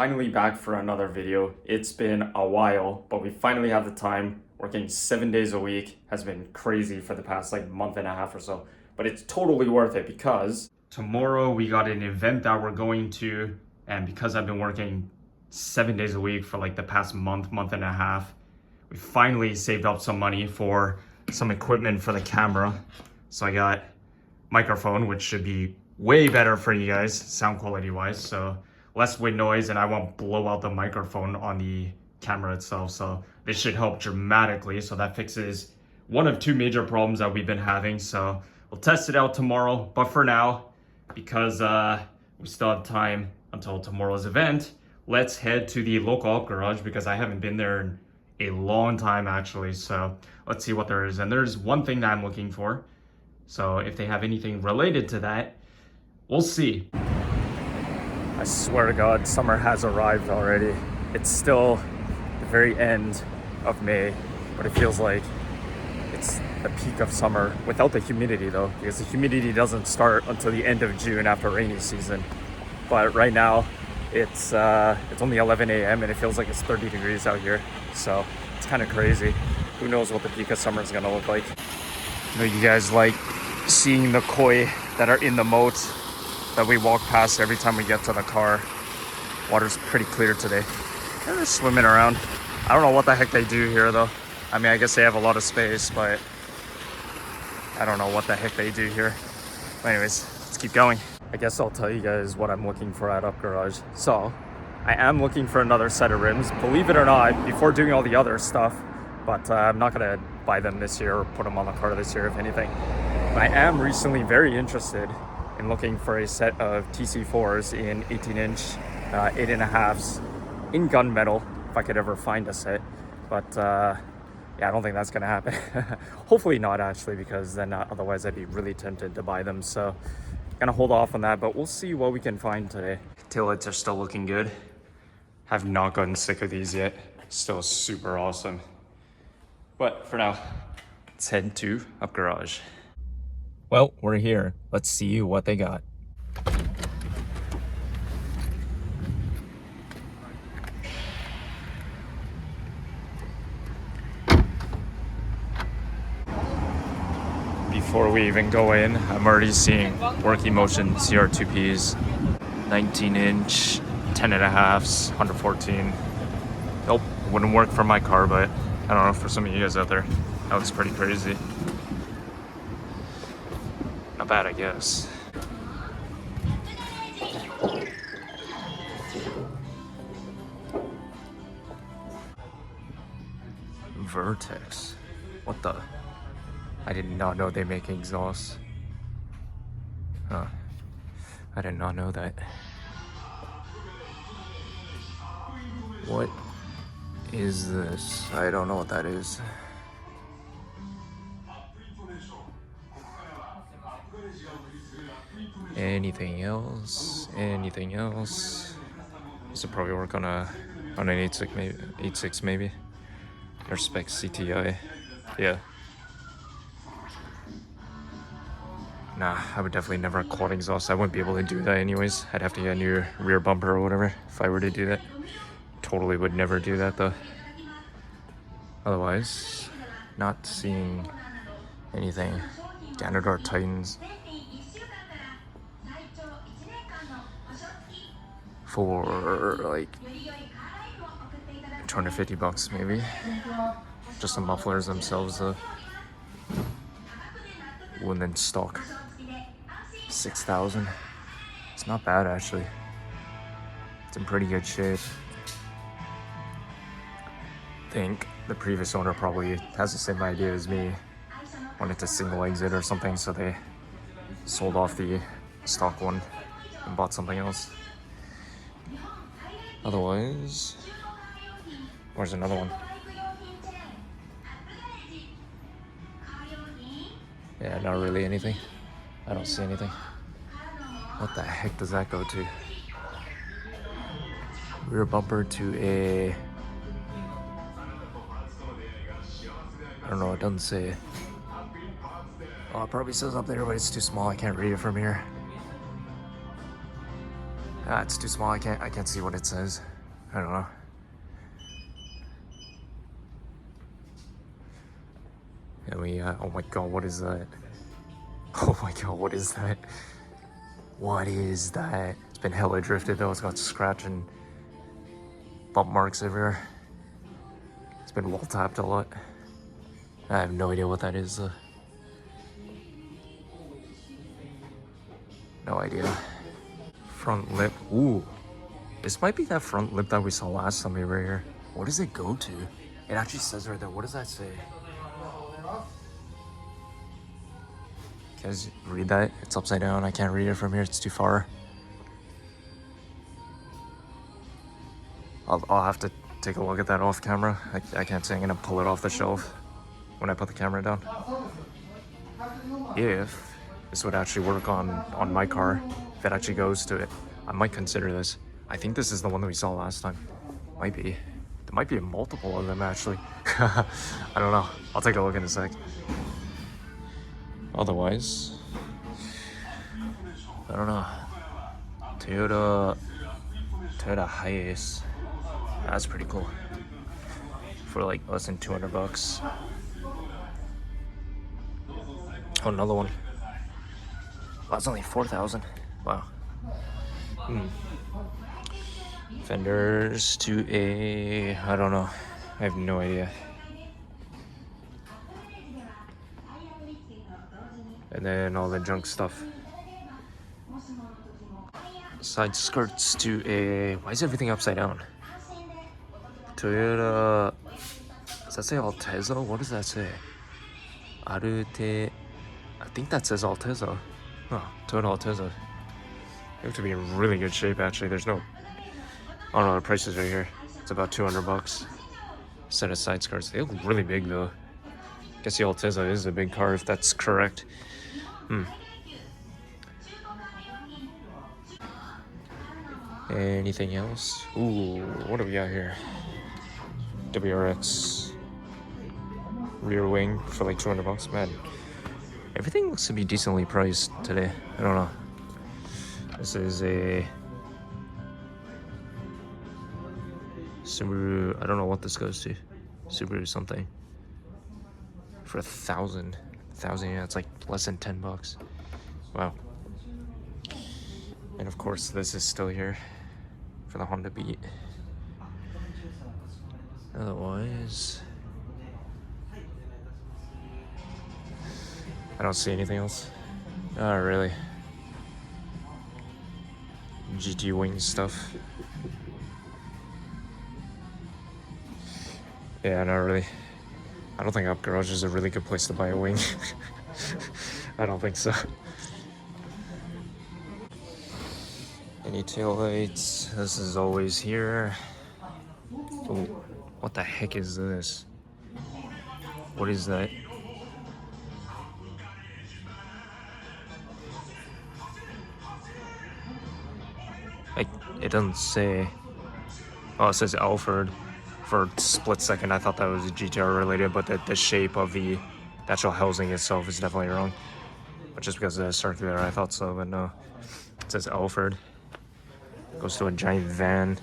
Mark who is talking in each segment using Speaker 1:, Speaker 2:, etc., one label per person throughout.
Speaker 1: finally back for another video. It's been a while, but we finally have the time. Working 7 days a week has been crazy for the past like month and a half or so, but it's totally worth it because tomorrow we got an event that we're going to, and because I've been working 7 days a week for like the past month and a half, we finally saved up some money for some equipment for the camera. So I got microphone, which should be way better for you guys sound quality wise, so less wind noise and I won't blow out the microphone on the camera itself. So this should help dramatically. So that fixes one of two major problems that we've been having. So we'll test it out tomorrow, but for now, because we still have time until tomorrow's event, let's head to the local up garage because I haven't been there in a long time actually. So let's see what there is. And there's one thing that I'm looking for, so if they have anything related to that, we'll see. I swear to God, summer has arrived already. It's still the very end of May, but it feels like it's the peak of summer without the humidity though, because the humidity doesn't start until the end of June after rainy season. But right now, it's only 11 a.m. and it feels like it's 30 degrees out here. So it's kind of crazy. Who knows what the peak of summer is gonna look like. I know you guys like seeing the koi that are in the moat that we walk past every time we get to the car. Water's pretty clear today. They're just swimming around. I don't know what the heck they do here though. I mean, I guess they have a lot of space, but I don't know what the heck they do here. But anyways, let's keep going. I guess I'll tell you guys what I'm looking for at Up Garage. So I am looking for another set of rims, believe it or not, before doing all the other stuff, but I'm not gonna buy them this year or put them on the car this year, if anything. But I am recently very interested in looking for a set of TC4s in 18-inch 8.5s in gunmetal, if I could ever find a set. But yeah, I don't think that's gonna happen. Hopefully not actually, because then otherwise I'd be really tempted to buy them. So gonna hold off on that, but we'll see what we can find today. Taillights are still looking good. Have not gotten sick of these yet. Still super awesome. But for now, let's head to Up Garage. Well, we're here. Let's see what they got. Before we even go in, I'm already seeing Work Emotion CR2Ps, 19-inch, 10.5s, 114. Nope, wouldn't work for my car, but I don't know, for some of you guys out there, that looks pretty crazy. Not bad, I guess. Vertex. What the? I did not know they make exhausts. Huh. I did not know that. What is this? I don't know what that is. Anything else? Anything else? This will probably work on an 8.6 maybe. Or spec CTI. Yeah. Nah, I would definitely never quad exhaust. I wouldn't be able to do that anyways. I'd have to get a new rear bumper or whatever if I were to do that. Totally would never do that though. Otherwise, not seeing anything. Ganador Titans. For like 250 bucks maybe. Just the mufflers themselves though. And then stock 6,000. It's not bad actually. It's in pretty good shape. I think the previous owner probably has the same idea as me. Wanted to single exit or something, so they sold off the stock one and bought something else. Otherwise, where's another one? Yeah, not really anything. I don't see anything. What the heck does that go to? Rear bumper to a... I don't know, it doesn't say. Oh, it probably says up there, but it's too small. I can't read it from here. Ah, it's too small. I can't see what it says. I don't know. And we oh my god, what is that? Oh my god, what is that? What is that? It's been hella drifted though. It's got scratch and bump marks everywhere. It's been wall tapped a lot. I have no idea what that is though. No idea. Front lip. Ooh. This might be that front lip that we saw last time we were here. What does it go to? It actually says right there. What does that say? Can you guys read that? It's upside down. I can't read it from here. It's too far. I'll have to take a look at that off camera. I can't say I'm gonna pull it off the shelf when I put the camera down. If this would actually work on my car, if it actually goes to it, I might consider this. I think this is the one that we saw last time. Might be. There might be multiple of them actually. I don't know. I'll take a look in a sec. Otherwise, I don't know. Toyota Hiace. That's pretty cool. For like less than 200 bucks. Oh, another one. Well, that's only 4,000. Wow. Fenders to a, I don't know. I have no idea. And then all the junk stuff. Side skirts to a, why is everything upside down? Toyota, does that say Altezza? What does that say? Arute, I think that says Altezza. Oh, Toyota Altezza. They have to be in really good shape actually. There's no, oh no, the price is right here. It's about 200 bucks. Set of side skirts. They look really big though. Guess the Altezza is a big car if that's correct. Anything else? Ooh, what do we got here? WRX rear wing for like 200 bucks. Man, everything looks to be decently priced today. I don't know. This is a Subaru. I don't know what this goes to. Subaru something. For 1,000. 1,000, yeah, it's like less than 10 bucks. Wow. And of course, this is still here for the Honda Beat. Otherwise, I don't see anything else. Oh, really? GT wing stuff. Yeah, not really. I don't think Up Garage is a really good place to buy a wing. I don't think so. Any taillights? This is always here. Ooh, what the heck is this? What is that? It doesn't say. Oh, it says Alfred. For a split second, I thought that was GTR related, but the shape of the actual housing itself is definitely wrong. But just because it's circular, I thought so, but no. It says Alfred. Goes to a giant van.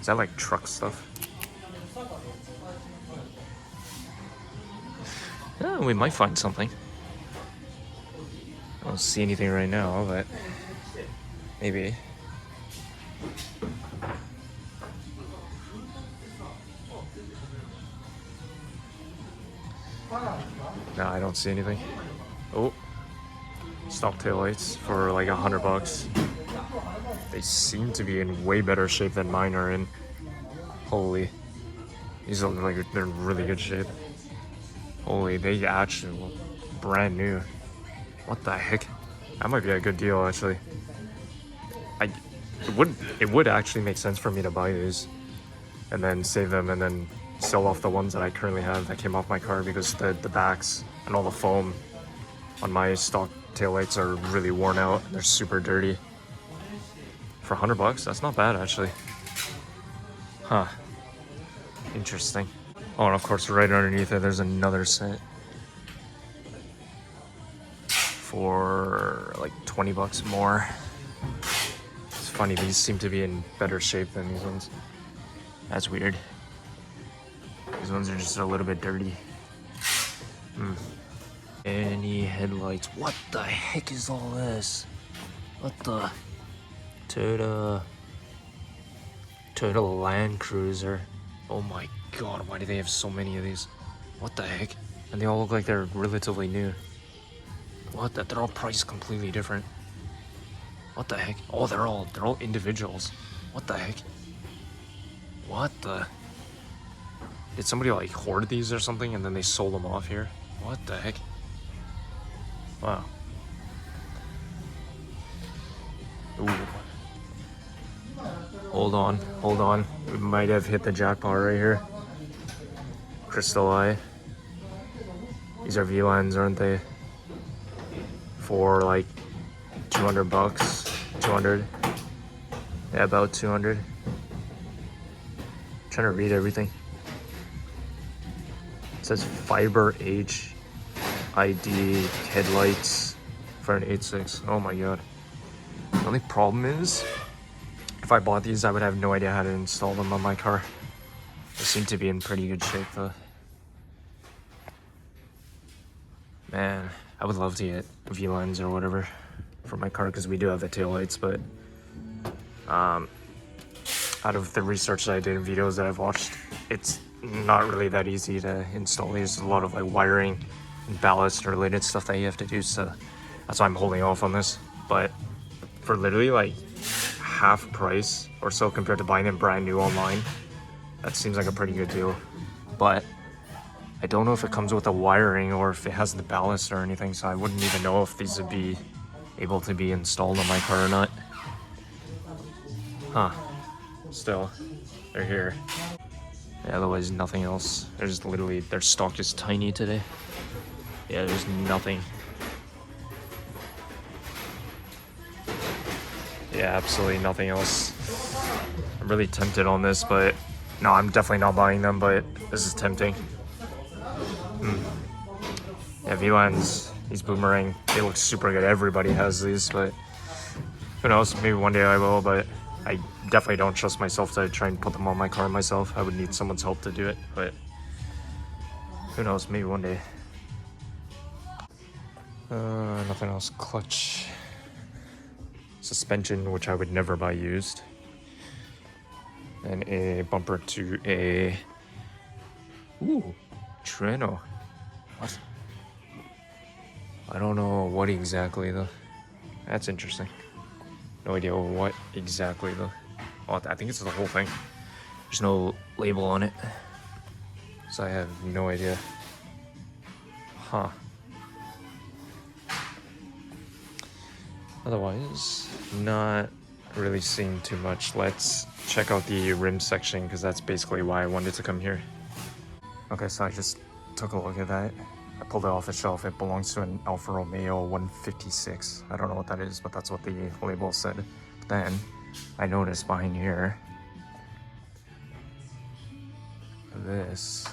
Speaker 1: Is that like truck stuff? Oh, we might find something. I don't see anything right now, but maybe. No, I don't see anything. Oh, stop taillights for like 100 bucks. They seem to be in way better shape than mine are in. Holy, these look like they're in really good shape. Holy, they actually look brand new. What the heck? That might be a good deal actually. It would actually make sense for me to buy these and then save them and then sell off the ones that I currently have that came off my car, because the backs and all the foam on my stock taillights are really worn out. They're super dirty. For 100 bucks, that's not bad actually. Huh. Interesting. Oh, and of course right underneath it there's another set. for like 20 bucks more. It's funny, these seem to be in better shape than these ones. That's weird. These ones are just a little bit dirty. Any headlights? What the heck is all this? What the? Toyota Land Cruiser. Oh my god, why do they have so many of these? What the heck? And they all look like they're relatively new. What the? They're all priced completely different. What the heck? Oh, they're all individuals. What the heck? What the? Did somebody like hoard these or something and then they sold them off here? What the heck? Wow. Ooh. Hold on. We might have hit the jackpot right here. Crystal Eye. These are V-lines, aren't they? For like 200 bucks. 200. Yeah, about 200. Trying to read everything. It says fiber HID headlights for an 8.6. Oh my god. The only problem is, if I bought these, I would have no idea how to install them on my car. They seem to be in pretty good shape though. Man, I would love to get V-lines or whatever for my car because we do have the taillights, but out of the research that I did in videos that I've watched, it's not really that easy to install these. There's a lot of like wiring and ballast related stuff that you have to do, so that's why I'm holding off on this. But for literally like half price or so compared to buying them brand new online, that seems like a pretty good deal. But I don't know if it comes with the wiring or if it has the ballast or anything, so I wouldn't even know if these would be able to be installed on my car or not. Huh. Still, they're here. Yeah, otherwise nothing else. There's literally, their stock is tiny today. Yeah, there's nothing. Yeah, absolutely nothing else. I'm really tempted on this, but no, I'm definitely not buying them, but this is tempting. Yeah, V-lines, these Boomerang, they look super good. Everybody has these, but who knows, maybe one day I will, but I definitely don't trust myself to try and put them on my car myself. I would need someone's help to do it, but who knows, maybe one day. Nothing else. Clutch. Suspension, which I would never buy used. And a bumper to a... Ooh, Treno. What? I don't know what exactly though. That's interesting. No idea what exactly though. Oh, I think it's the whole thing. There's no label on it, so I have no idea. Huh. Otherwise, not really seeing too much. Let's check out the rim section because that's basically why I wanted to come here. Okay, so I just took a look at that. I pulled it off the shelf. It belongs to an Alfa Romeo 156. I don't know what that is, but that's what the label said. But then I noticed behind here, this,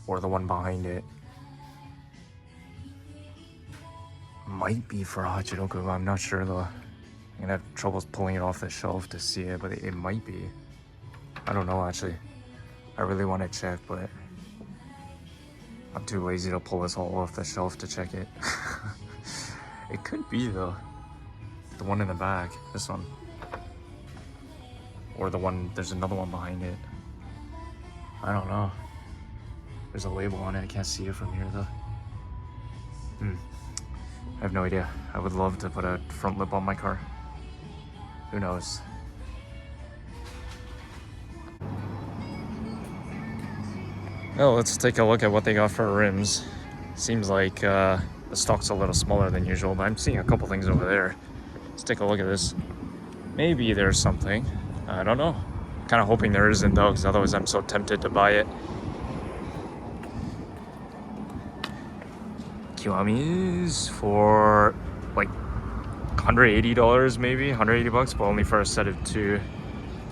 Speaker 1: or the one behind it, might be for Hachiroku. I'm not sure though. I'm gonna have troubles pulling it off the shelf to see it, but it might be. I don't know actually. I really want to check, but I'm too lazy to pull this all off the shelf to check it. It could be though. The one in the back, this one. Or the one, there's another one behind it. I don't know. There's a label on it, I can't see it from here though. I have no idea. I would love to put a front lip on my car. Who knows? Well, let's take a look at what they got for rims. Seems like the stock's a little smaller than usual, but I'm seeing a couple things over there. Let's take a look at this. Maybe there's something. I don't know. Kind of hoping there isn't though, because otherwise I'm so tempted to buy it. Kiwamis for like $180 maybe, 180 bucks, but only for a set of two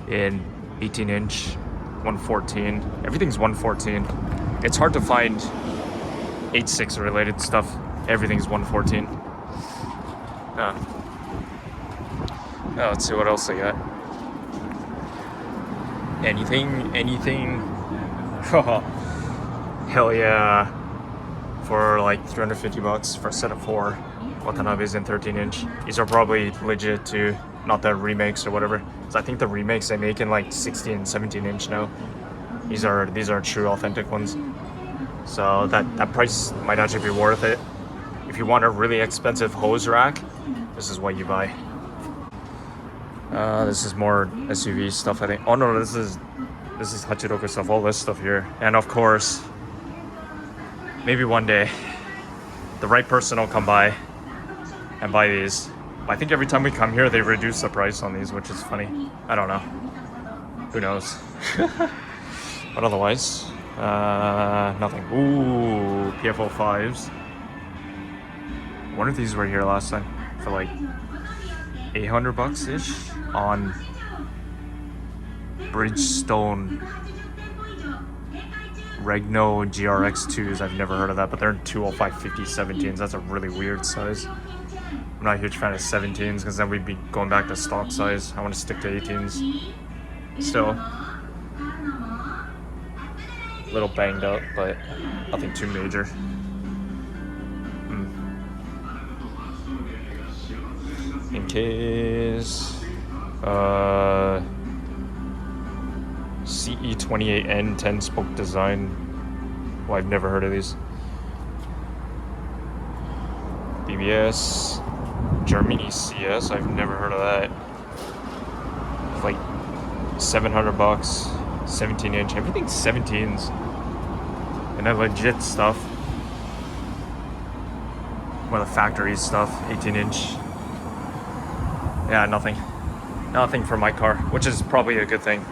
Speaker 1: in 18-inch, 114. Everything's 114. It's hard to find 8.6 related stuff. Everything's 114. Oh, let's see what else they got. Anything? Hell yeah. For like 350 bucks for a set of 4 Watanabes in 13-inch. These are probably legit too, not the remakes or whatever. So I think the remakes they make in like 16 and 17-inch now. These are true authentic ones. So that price might actually be worth it. If you want a really expensive hose rack, this is what you buy. This is more SUV stuff, I think. Oh no, this is Hachiroku stuff, all this stuff here. And of course, maybe one day, the right person will come by and buy these. I think every time we come here, they reduce the price on these, which is funny. I don't know. Who knows? But otherwise, nothing. Ooh, PFO5s. I wonder if these were here last time for like 800 bucks ish on Bridgestone Regno GRX2s. I've never heard of that, but they're 205/50 17s. That's a really weird size. I'm not a huge fan of 17s because then we'd be going back to stock size. I want to stick to 18s. Still, a little banged up, but nothing too major. In case, CE28N 10-spoke design. Well, I've never heard of these. BBS, Germany CS. I've never heard of that. It's like 700 bucks, 17-inch. Everything's 17s, and then legit stuff. One of the factory stuff, 18-inch. Yeah, nothing for my car, which is probably a good thing.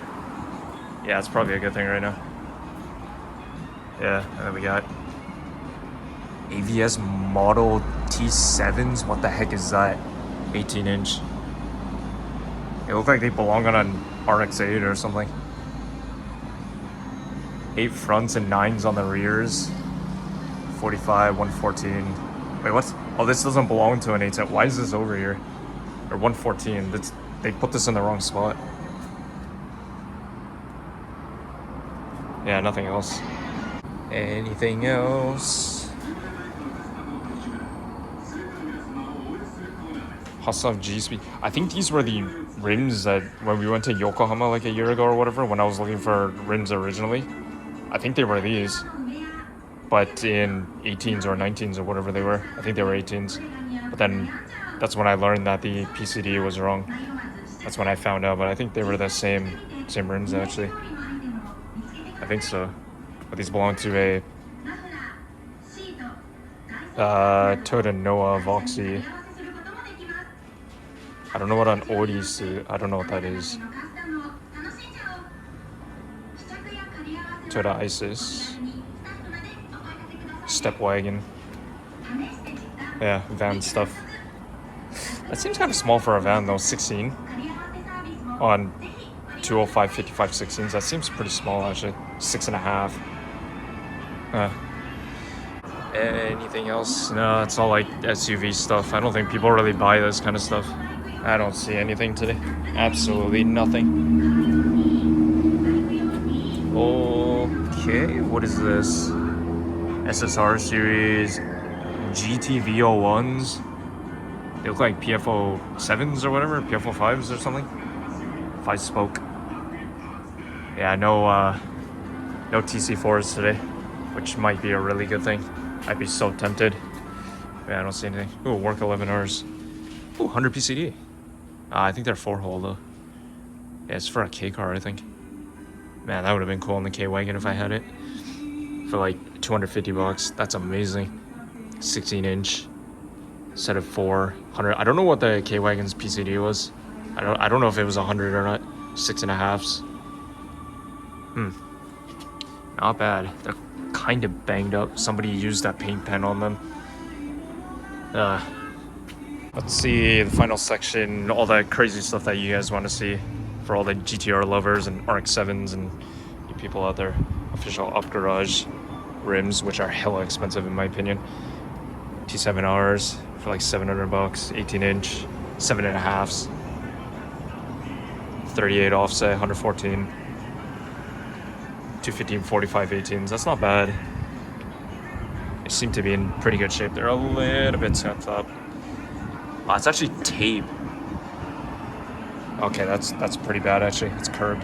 Speaker 1: Yeah, it's probably a good thing right now. Yeah, and then we got AVS Model T7s. What the heck is that? 18-inch. They look like they belong on an RX-8 or something. 8 fronts and 9s on the rears. 45, 114. Wait, what? Oh, this doesn't belong to an 8. Why is this over here? Or 114. They put this in the wrong spot. Yeah, nothing else. Anything else? Hassan G-Speed. I think these were the rims that when we went to Yokohama like a year ago or whatever, when I was looking for rims originally. I think they were these. But in 18s or 19s or whatever they were. I think they were 18s. But then that's when I learned that the PCD was wrong. That's when I found out, but I think they were the same rims actually. I think so. But these belong to a Toyota Noah Voxy. I don't know what an Audi I don't know what that is. Toyota Isis. Step wagon. Yeah, van stuff. That seems kind of small for a van though, 16 on 205/55 16s. That seems pretty small actually. 6.5. Anything else? No, it's all like SUV stuff. I don't think people really buy this kind of stuff. I don't see anything today. Absolutely nothing. Okay, what is this? SSR series GTV01s. They look like PFO 7s or whatever, PFO 5s or something. 5-spoke. Yeah, no TC4s today, which might be a really good thing. I'd be so tempted. Yeah, I don't see anything. Ooh, work 11 hours. Ooh, 100 PCD. I think they're 4-hole though. Yeah, it's for a K car, I think. Man, that would have been cool in the K wagon if I had it. For like 250 bucks. That's amazing. 16-inch. Set of 400. I don't know what the K wagon's PCD was. I don't know if it was 100 or not. 6.5s. Not bad. They're kind of banged up. Somebody used that paint pen on them. Let's see the final section. All that crazy stuff that you guys want to see for all the GTR lovers and RX-7s and you people out there. Official Up Garage rims, which are hella expensive in my opinion. T7Rs for like 700 bucks, 18 inch, 7.5s, 38 offset, 114, 215, 45, 18s. That's not bad. They seem to be in pretty good shape. They're a little bit scuffed up. Oh, it's actually tape. Okay, that's pretty bad actually. It's curved.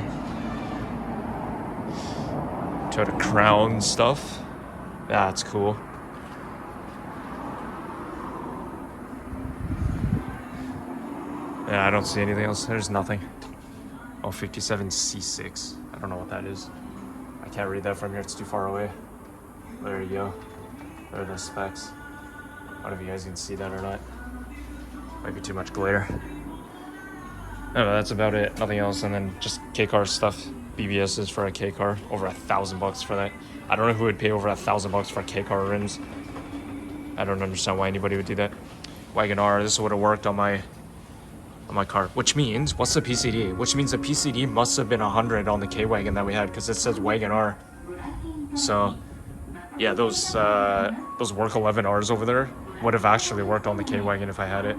Speaker 1: Toyota Crown stuff. That's cool. Yeah, I don't see anything else. There's nothing. Oh, 57C6. I don't know what that is. I can't read that from here. It's too far away. There you go. There are the specs. I don't know if you guys can see that or not. Might be too much glare. I don't know, that's about it. Nothing else. And then just K-car stuff. BBSs for a K-car. Over $1,000 for that. I don't know who would pay over $1,000 for K-car rims. I don't understand why anybody would do that. Wagon R, this would have worked on my car. Which means, what's the PCD? Which means the PCD must have been 100 on the K-Wagon that we had, because it says Wagon R. So, yeah, those Work 11Rs over there would have actually worked on the K-Wagon if I had it.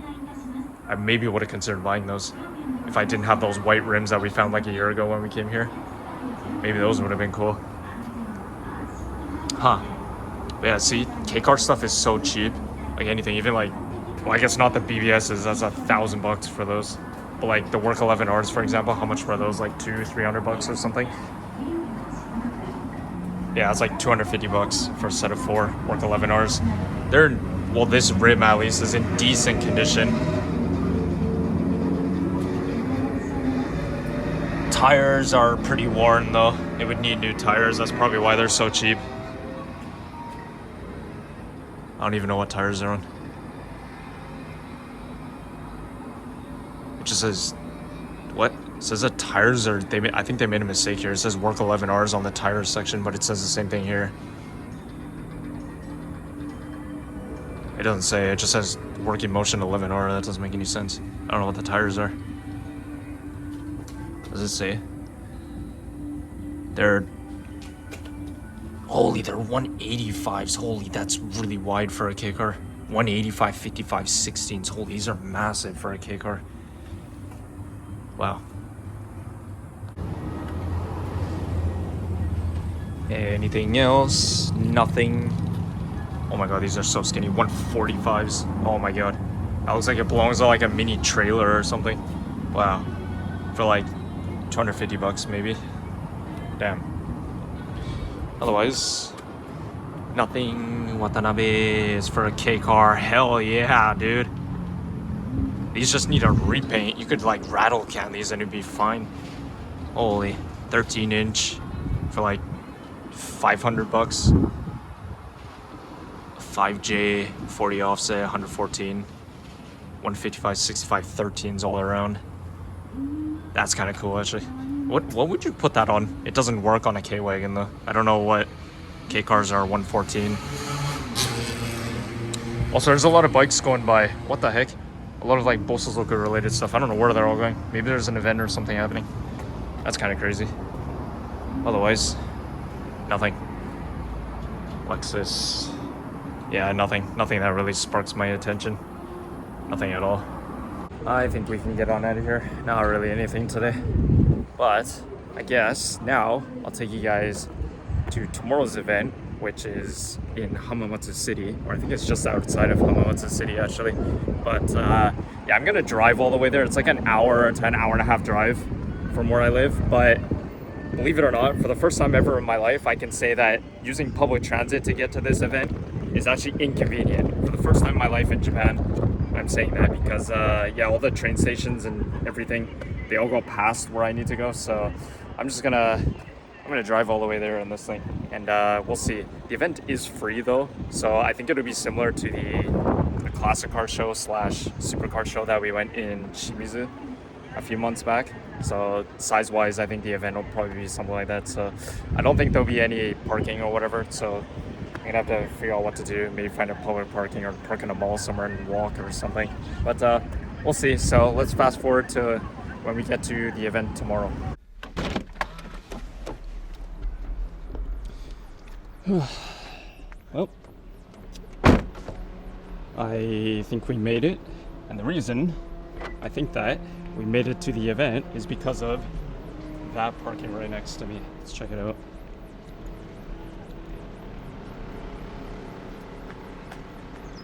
Speaker 1: I maybe would have considered buying those if I didn't have those white rims that we found like a year ago when we came here. Maybe those would have been cool. Huh. But yeah, see, K-car stuff is so cheap. Like anything, even like, well, I guess not the BBSs, that's $1,000 for those. But like the Work 11Rs, for example, how much were those? Like $200-300 or something? Yeah, it's like $250 for a set of 4 Work 11Rs. They're, well, this rim at least is in decent condition. Tires are pretty worn though. It would need new tires. That's probably why they're so cheap. I don't even know what tires they're on. It just says, what? It says that tires are, I think they made a mistake here. It says Work 11Rs on the tires section, but it says the same thing here. It doesn't say, it just says Working Motion 11R. That doesn't make any sense. I don't know what the tires are. What does it say? They're 185s. Holy, that's really wide for a K car. 185, 55, 16s. Holy, these are massive for a K car. Wow. Anything else? Nothing. Oh my god, these are so skinny. 145s. Oh my god. That looks like it belongs on like a mini trailer or something. Wow. For like $250 maybe. Damn. Otherwise, nothing. Watanabe is for a K car. Hell yeah, dude. These just need a repaint. You could like rattle can these and it'd be fine. Holy, 13 inch for like $500. 5J, 40 offset, 114, 155, 65, 13s all around. That's kind of cool actually. What would you put that on? It doesn't work on a K-Wagon though. I don't know what K-cars are 114. Also, there's a lot of bikes going by. What the heck? A lot of like Bosozoku related stuff. I don't know where they're all going. Maybe there's an event or something happening. That's kind of crazy. Otherwise, nothing. Lexus. Yeah, nothing. Nothing that really sparks my attention. Nothing at all. I think we can get on out of here. Not really anything today. But I guess now I'll take you guys to tomorrow's event, which is in Hamamatsu City, or I think it's just outside of Hamamatsu City actually. But yeah, I'm gonna drive all the way there. It's like an hour to an hour and a half drive from where I live. But believe it or not, for the first time ever in my life, I can say that using public transit to get to this event is actually inconvenient. For the first time in my life in Japan, I'm saying that because yeah, all the train stations and everything, they all go past where I need to go. So I'm gonna drive all the way there in this thing, and we'll see. The event is free though, so I think it'll be similar to the classic car show / supercar show that we went in Shimizu a few months back. So size wise, I think the event will probably be something like that. So I don't think there'll be any parking or whatever. So I'm gonna have to figure out what to do. Maybe find a public parking or park in a mall somewhere and walk or something. But we'll see. So let's fast forward to when we get to the event tomorrow. Well, I think we made it, and the reason I think that we made it to the event is because of that parking right next to me. Let's check it out.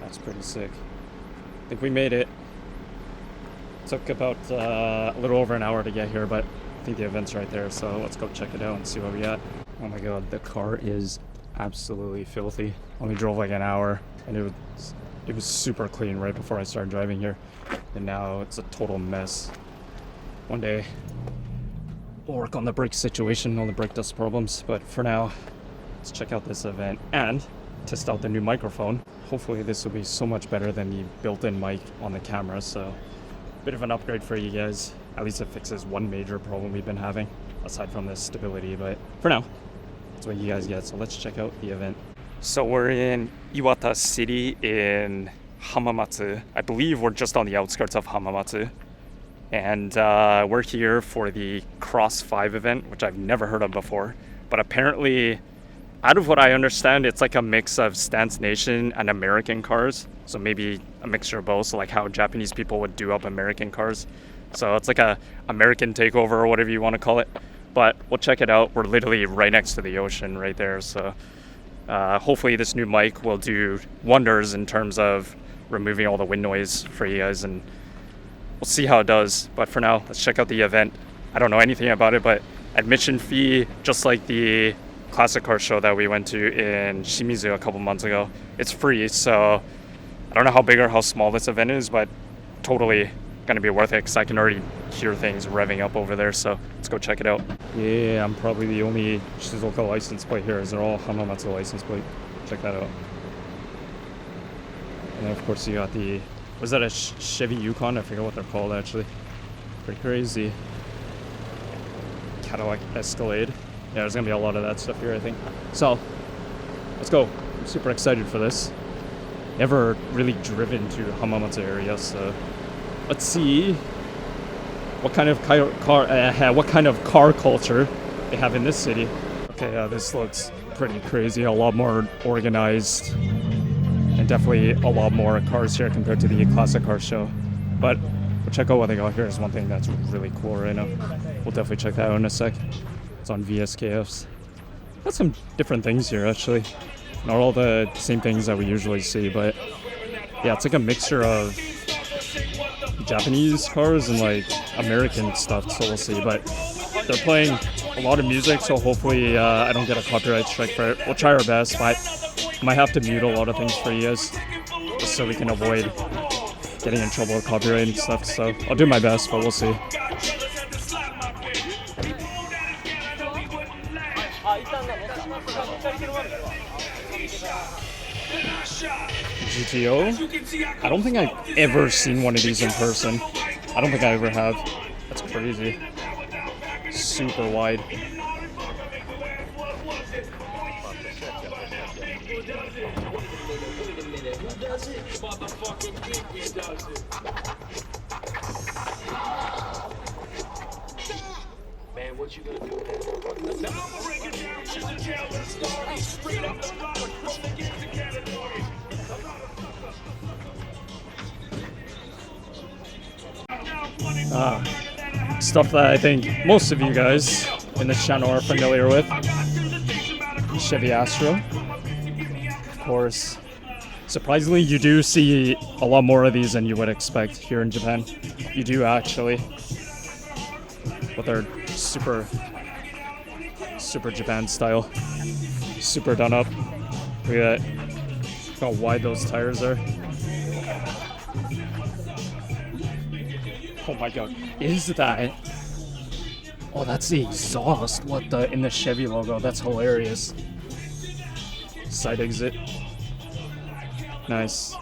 Speaker 1: That's pretty sick. I think we made it. Took about a little over an hour to get here, but I think the event's right there, so let's go check it out and see what we got. Oh my god, the car is absolutely filthy. Only drove like an hour, and it was super clean right before I started driving here, and now it's a total mess. One day we'll work on the brake situation, all the brake dust problems, but for now, let's check out this event and test out the new microphone. Hopefully this will be so much better than the built-in mic on the camera, so bit of an upgrade for you guys. At least it fixes one major problem we've been having, aside from the stability, but for now, that's what you guys get, so let's check out the event. So we're in Iwata City in Hamamatsu. I believe we're just on the outskirts of Hamamatsu. And we're here for the CROSSFIVE event, which I've never heard of before. But apparently, out of what I understand, it's like a mix of Stance Nation and American cars. So maybe a mixture of both, so like how Japanese people would do up American cars. So it's like a American takeover or whatever you want to call it. But we'll check it out. We're literally right next to the ocean right there. So hopefully this new mic will do wonders in terms of removing all the wind noise for you guys, and we'll see how it does. But for now, let's check out the event. I don't know anything about it, but admission fee, just like the classic car show that we went to in Shimizu a couple months ago, it's free. So I don't know how big or how small this event is, but totally gonna be worth it because I can already hear things revving up over there. So let's go check it out. Yeah, I'm probably the only Shizuoka license plate here. They're all Hamamatsu license plate. Check that out. And then of course you got the, was that a Chevy Yukon? I forget what they're called actually. Pretty crazy. Cadillac Escalade. Yeah, there's gonna be a lot of that stuff here, I think. So let's go. I'm super excited for this. Never really driven to Hamamatsu area, so let's see what kind of car culture they have in this city. Okay, this looks pretty crazy. A lot more organized, and definitely a lot more cars here compared to the classic car show. But we'll check out what they got here. Is one thing that's really cool right now. We'll definitely check that out in a sec. It's on VSKFs. Got some different things here actually. Not all the same things that we usually see, but yeah, it's like a mixture of Japanese cars and like American stuff, so we'll see. But they're playing a lot of music, so hopefully I don't get a copyright strike for it. We'll try our best, but I might have to mute a lot of things for you guys just so we can avoid getting in trouble with copyright and stuff. So I'll do my best, but we'll see. GTO? I don't think I've ever seen one of these in person. I don't think I ever have. That's crazy. Super wide. Man, what you gonna do? Stuff that I think most of you guys in this channel are familiar with. Chevy Astro. Of course, surprisingly, you do see a lot more of these than you would expect here in Japan. You do actually. But they're super Japan style. Super done up. Look at that. Look how wide those tires are. Oh my god, is that? Oh, that's the exhaust. What the, in the Chevy logo? That's hilarious. Side exit. Nice.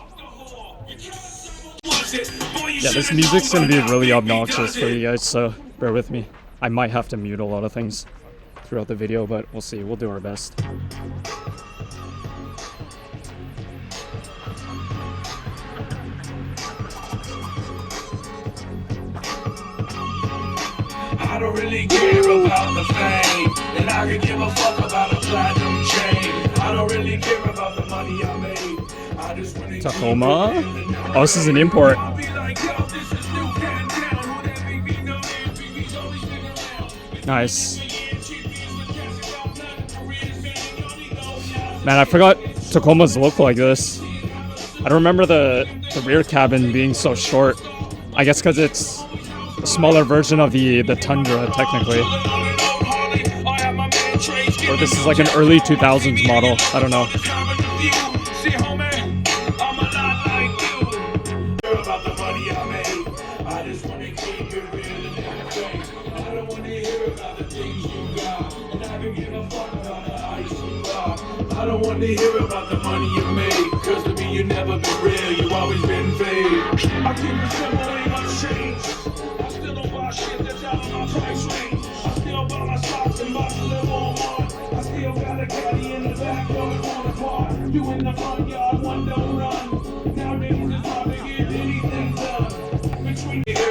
Speaker 1: Yeah, this music's gonna be really obnoxious for you guys, so bear with me. I might have to mute a lot of things throughout the video, but we'll see. We'll do our best.
Speaker 2: I don't really care about the fame, and I could give a fuck about a platinum chain. I don't really care about the money I made.
Speaker 1: Tacoma. Oh, this is an import. Nice. Man, I forgot Tacomas look like this. I don't remember the rear cabin being so short. I guess because it's a smaller version of the Tundra, technically. Or this is like an early 2000s model. I don't know.
Speaker 2: I don't want to hear about the money you made, cause to me you never been real, you always been fake. I keep it simple, ain't much change. I still don't buy shit that's out of my price range. I still buy my stocks and box to live on one. I still got a caddy in the back, going on apart. You in the front yard, one don't run. Nowadays it's hard to get anything done.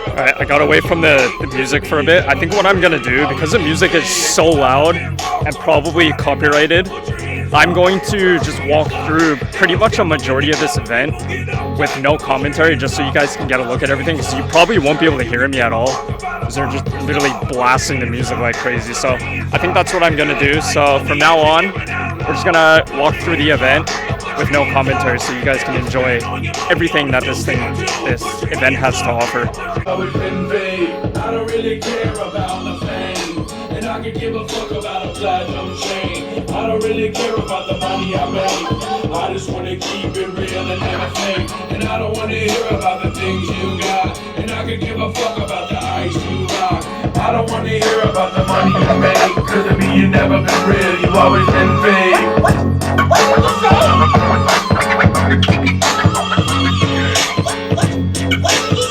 Speaker 1: Alright, I got away from the music for a bit. I think what I'm gonna do, because the music is so loud and probably copyrighted, I'm going to just walk through pretty much a majority of this event with no commentary, just so you guys can get a look at everything, because you probably won't be able to hear me at all, because they're just literally blasting the music like crazy. So I think that's what I'm gonna do. So from now on, we're just gonna walk through the event with no commentary, so you guys can enjoy everything that this event has to offer.
Speaker 2: I don't really care about the fame, and I can give a fuck about a platinum chain. I don't really care about the money I make. I just wanna keep it real and never fake. And I don't wanna hear about the things you got, and I can give a fuck about the ice you rock. I don't wanna hear about the money you make, cause to me you never been real, you always been fake.
Speaker 3: What did you say?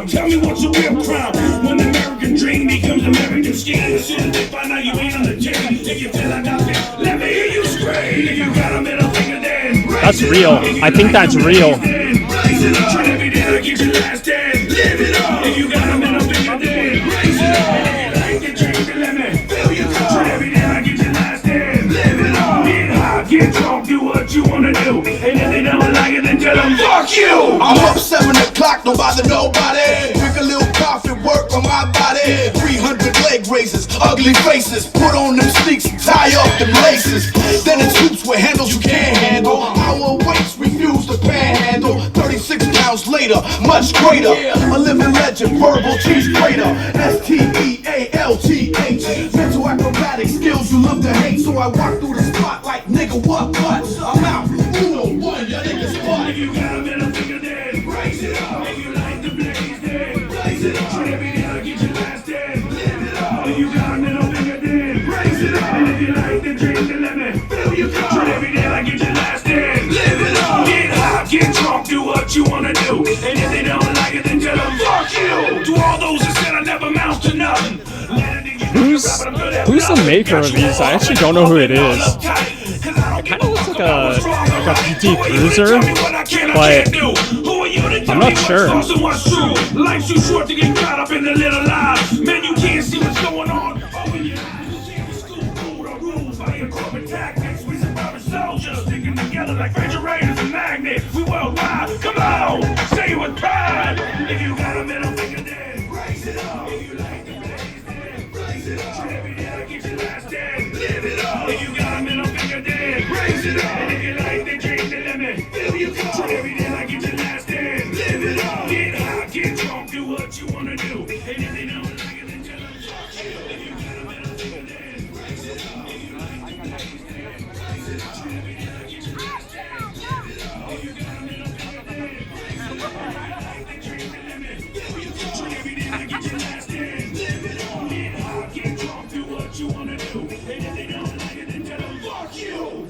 Speaker 2: Tell me what's a real crime when the American dream becomes American scheme. As soon as they find out you ain't on the team, if you feel like nothing, let me hear you scream. If you got a middle finger, then
Speaker 1: that's real. I think that's real.
Speaker 2: Raise it up. Every day I get your last dance. Live it up. If you got a middle finger, then raise it up. If you like the drink, then let me fill your cup. Every day I get your last dance. Live it up. Get high, get drunk, do what you wanna do. And if they don't like it, then tell them fuck you.
Speaker 4: I'm up 7 o'clock, don't bother nobody. Drink a little coffee, work on my body. 300 leg raises, ugly faces. Put on them sneaks, tie up them laces. Then it's hoops with handles you can't handle. Our weights refuse to panhandle. 36 pounds later, much greater. A living legend, verbal cheese grater. STEALTH. Mental acrobatic skills you love to hate. So I walk through the spot like nigga, what? I'm out. Uno, one, your niggas spot.
Speaker 2: If you got a middle finger, then raise it up. If you like the blaze, then blaze it up. Every day I get your last dance. Live it up. If you got a middle finger, then raise it up. And if you like the drink, then let me fill your cup. Every day I get your last dance. Live it up. Get high, get drunk, do what you wanna do. And if they don't like it, then tell them fuck you. To all those that said I never amount to nothing.
Speaker 1: Who's the maker of these? I actually don't know who it is. It kind of looks like a PT Cruiser, but I'm not sure.
Speaker 2: Life's too short to get caught up in the little lies. Man, you can't see what's going on. Open your eyes, you see school food or rules by your corporate tactics. We surviving soldiers sticking together like refrigerators and magnets. We worldwide. Come on, say it with pride. If you got a middle finger, then raise it up. If you like the blaze, then raise it up. Every day I get your last dance. Live it up. If you got a middle finger, then raise it up. And if you like the drink, then let me fill your cup. Every day I get your last dance. Live it up. Get high, get drunk, do what you wanna do. And if they don't like it, then tell them fuck you. If you got a middle finger, then raise it up. If you like the blaze, then raise it up. Every day I get your last dance. Live it up. If you got a middle finger, then raise it up. If you like the drink, then let me fill your cup. Every day I get your last dance. Live it up. Get high, get drunk, do what you wanna do. And if they don't like it, then tell them fuck you.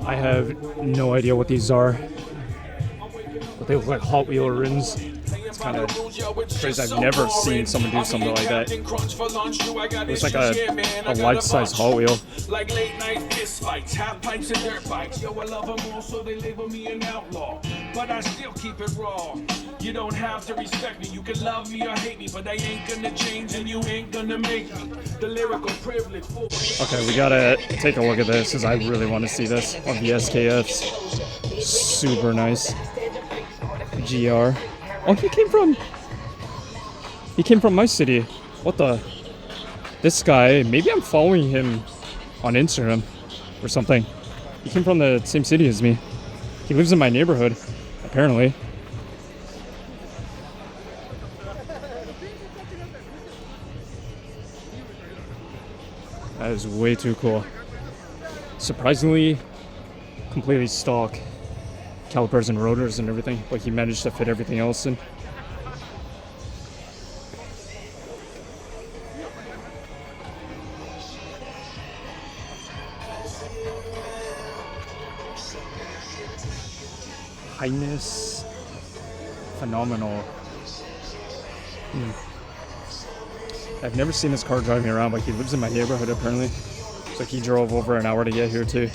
Speaker 1: I have no idea what these are, but they look like Hot Wheel rims. It's kind of crazy. I've never seen someone do something like that. It's like a life-size Hot Wheel.
Speaker 2: Like late night fist fights, half pints and dirt bikes. Yo, I love them all, so they label me an outlaw. But I still keep it raw. You don't have to respect me. You can love me or hate me, but I ain't gonna change and you ain't gonna make me. The lyrical privilege for me.
Speaker 1: Okay, we gotta take a look at this because I really want to see this on the SKFs. Super nice. GR. Oh, he came from my city. What the? This guy, maybe I'm following him on Instagram or something. He came from the same city as me. He lives in my neighborhood, apparently. That is way too cool. Surprisingly, completely stock calipers and rotors and everything, but he managed to fit everything else in. Highness, phenomenal. I've never seen this car driving around, but he lives in my neighborhood apparently. So he drove over an hour to get here too.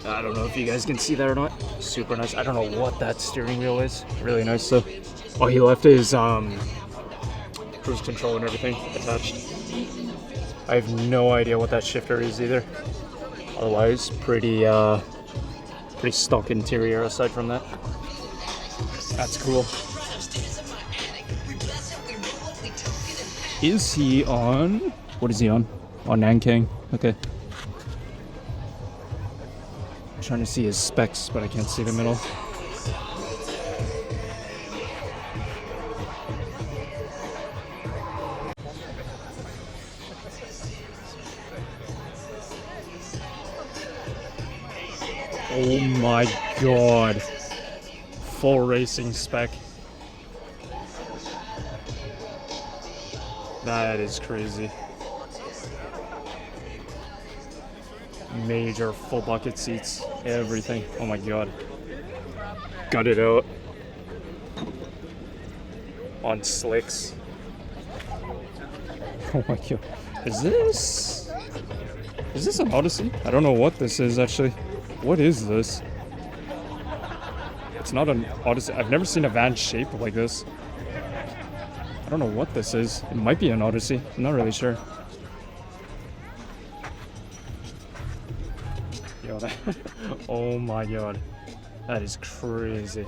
Speaker 1: I don't know if you guys can see that or not. Super nice. I don't know what that steering wheel is. Really nice though. Oh, he left his cruise control and everything attached. I have no idea what that shifter is either. Otherwise, pretty stock interior aside from that. That's cool. Is he on? What is he on? On Nankang. Okay. I'm trying to see his specs, but I can't see the middle. Oh my god. Full racing spec. That is crazy. Major full bucket seats, everything. Oh my god. Got it out. On slicks. Oh my god. Is this an Odyssey? I don't know what this is actually. What is this? It's not an Odyssey. I've never seen a van shaped like this. I don't know what this is. It might be an Odyssey. I'm not really sure. Yo, that oh my god. That is crazy.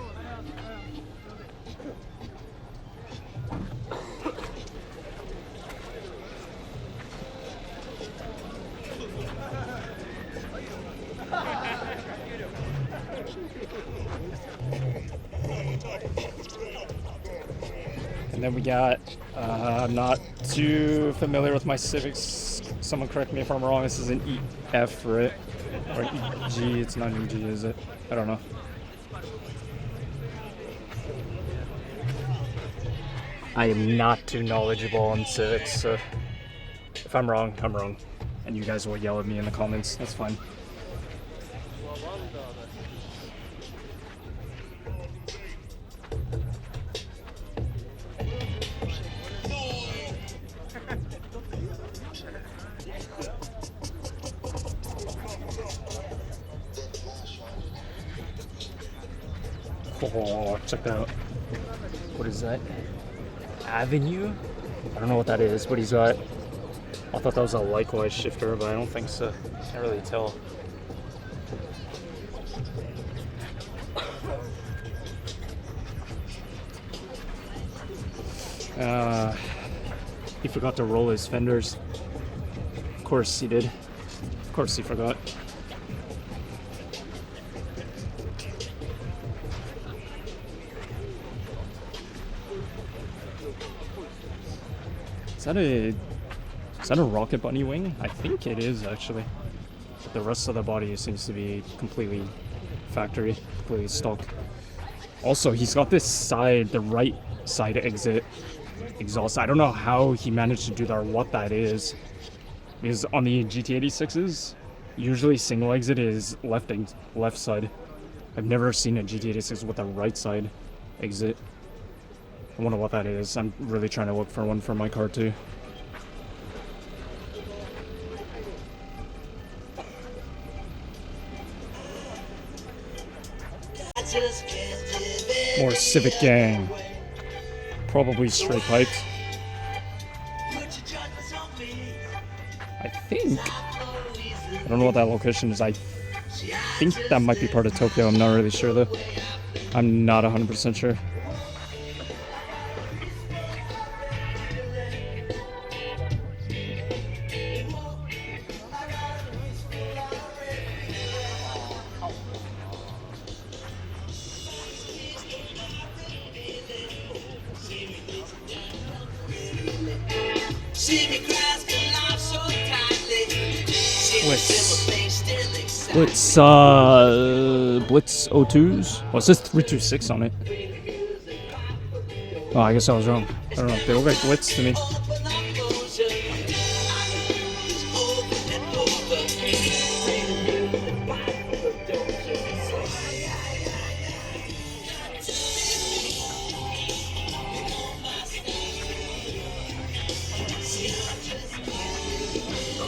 Speaker 1: And then we got, I'm not too familiar with my civics. Someone correct me if I'm wrong. This is an EF, right? Or EG, it's not an EG, is it? I don't know. I am not too knowledgeable on civics, so if I'm wrong, I'm wrong. And you guys will yell at me in the comments, that's fine. Oh, check that out. What is that? Avenue? I don't know what that is, but he's got... I thought that was a likewise shifter, but I don't think so. Can't really tell. He forgot to roll his fenders. Of course he did. Of course he forgot. Is that a Rocket Bunny wing? I think it is actually. But the rest of the body seems to be completely factory, completely stock. Also, he's got this side, the right side exit exhaust. I don't know how he managed to do that or what that is. Because on the GT86s, usually single exit is left side. I've never seen a GT86 with a right side exit. I wonder what that is. I'm really trying to look for one for my car too. More Civic Gang. Probably straight piped. I think. I don't know what that location is. I think that might be part of Tokyo. I'm not really sure though. I'm not 100% sure. Blitz 02s? Oh, it says 326 on it. Oh, I guess I was wrong. I don't know. They look like Blitz to me.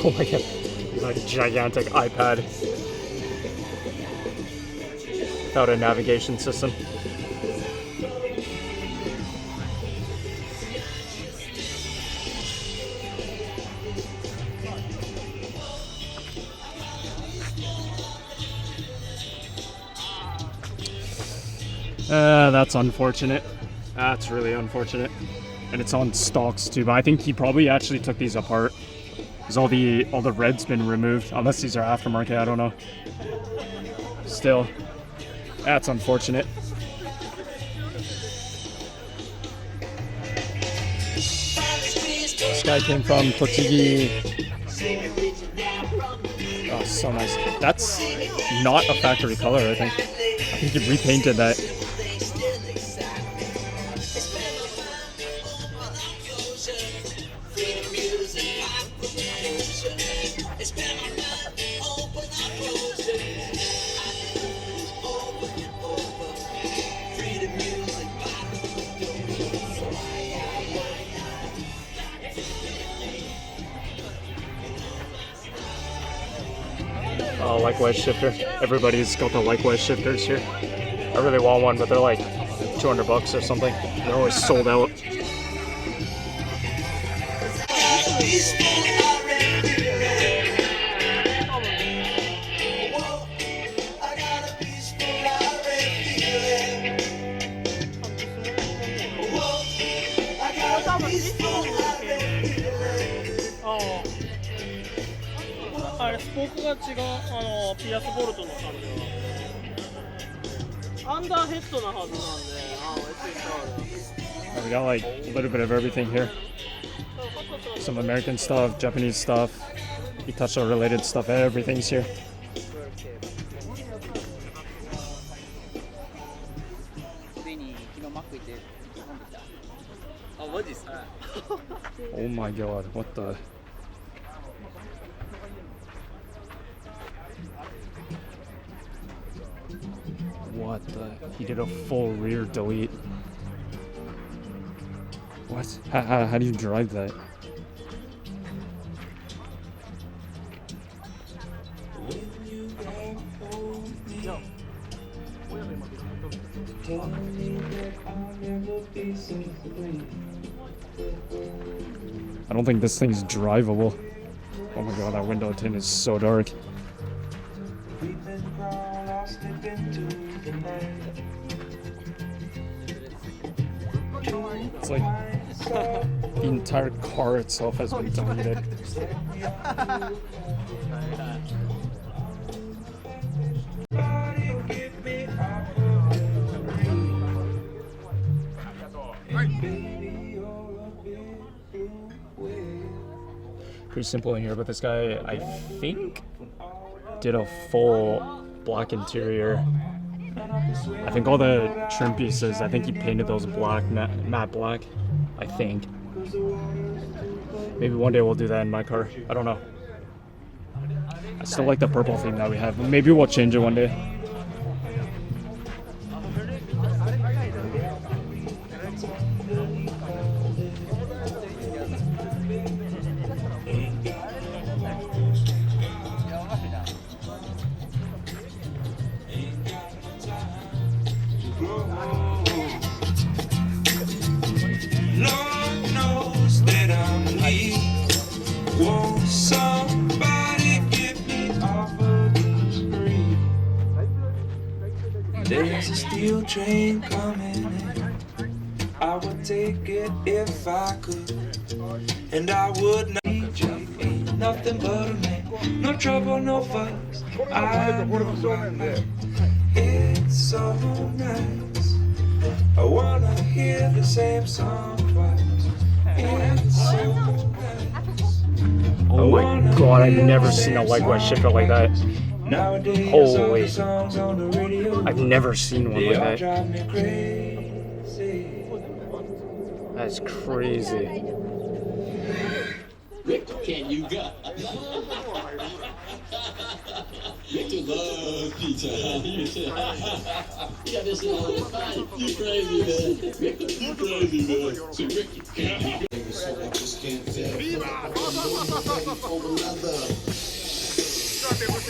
Speaker 1: Oh my god. It's like a gigantic iPad. Without a navigation system. That's unfortunate. That's really unfortunate. And it's on stocks too, but I think he probably actually took these apart. Because all the red's been removed. Unless these are aftermarket, I don't know. Still. That's unfortunate. This guy came from Tochigi. Oh, so nice. That's not a factory color, I think. I think he repainted that. Likewise shifter. Everybody's got the likewise shifters here. I really want one, but they're like $200 or something. They're always sold out. We got like a little bit of everything here. Some American stuff, Japanese stuff, Itacho related stuff, everything's here. Oh my god, what the... What the... He did a full rear delete. What? How do you drive that? I don't think this thing's drivable. Oh my god, that window tint is so dark. It's like the entire car itself has been deleted. Pretty simple in here, but this guy, I think, did a full black interior. I think all the trim pieces, I think he painted those black, matte black. I think. Maybe one day we'll do that in my car. I don't know. I still like the purple theme that we have. Maybe we'll change it one day.
Speaker 2: Lord knows that I'm weak. Won't somebody get me off of this street? There's a steel train coming in. I would take it if I could. And I would not. Ain't nothing but a man. No trouble, no fuss. I know why. It's so nice. I wanna hear the same song twice. It's so nice.
Speaker 1: Oh my god, I've never seen a leg wedge shifter like that.
Speaker 2: Nowadays,
Speaker 1: Holy.
Speaker 2: all the songs on the radio,
Speaker 1: I've never seen one
Speaker 2: they
Speaker 1: like
Speaker 2: all
Speaker 1: that.
Speaker 2: drive me crazy.
Speaker 1: That's crazy.
Speaker 3: Victor, can you go? Victor loves pizza. You got this shit all the time. You crazy, man. Victor, you crazy, man. So, Victor,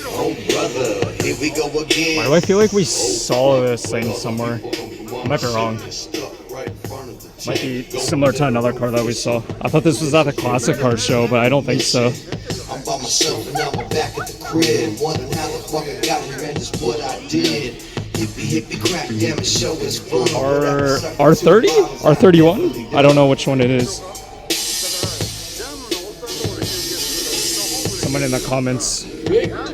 Speaker 4: Oh brother, here we go again.
Speaker 1: Why do I feel like we saw this thing somewhere? I might be wrong. Might be similar to another car that we saw. I thought this was at the classic car show, but I don't think so.
Speaker 4: I'm by myself and now I'm back at the crib. Wondering how the fuck I got here and just what I did. Hippie crack, damn it, show is fun.
Speaker 1: R30? R31? I don't know which one it is. Someone in the comments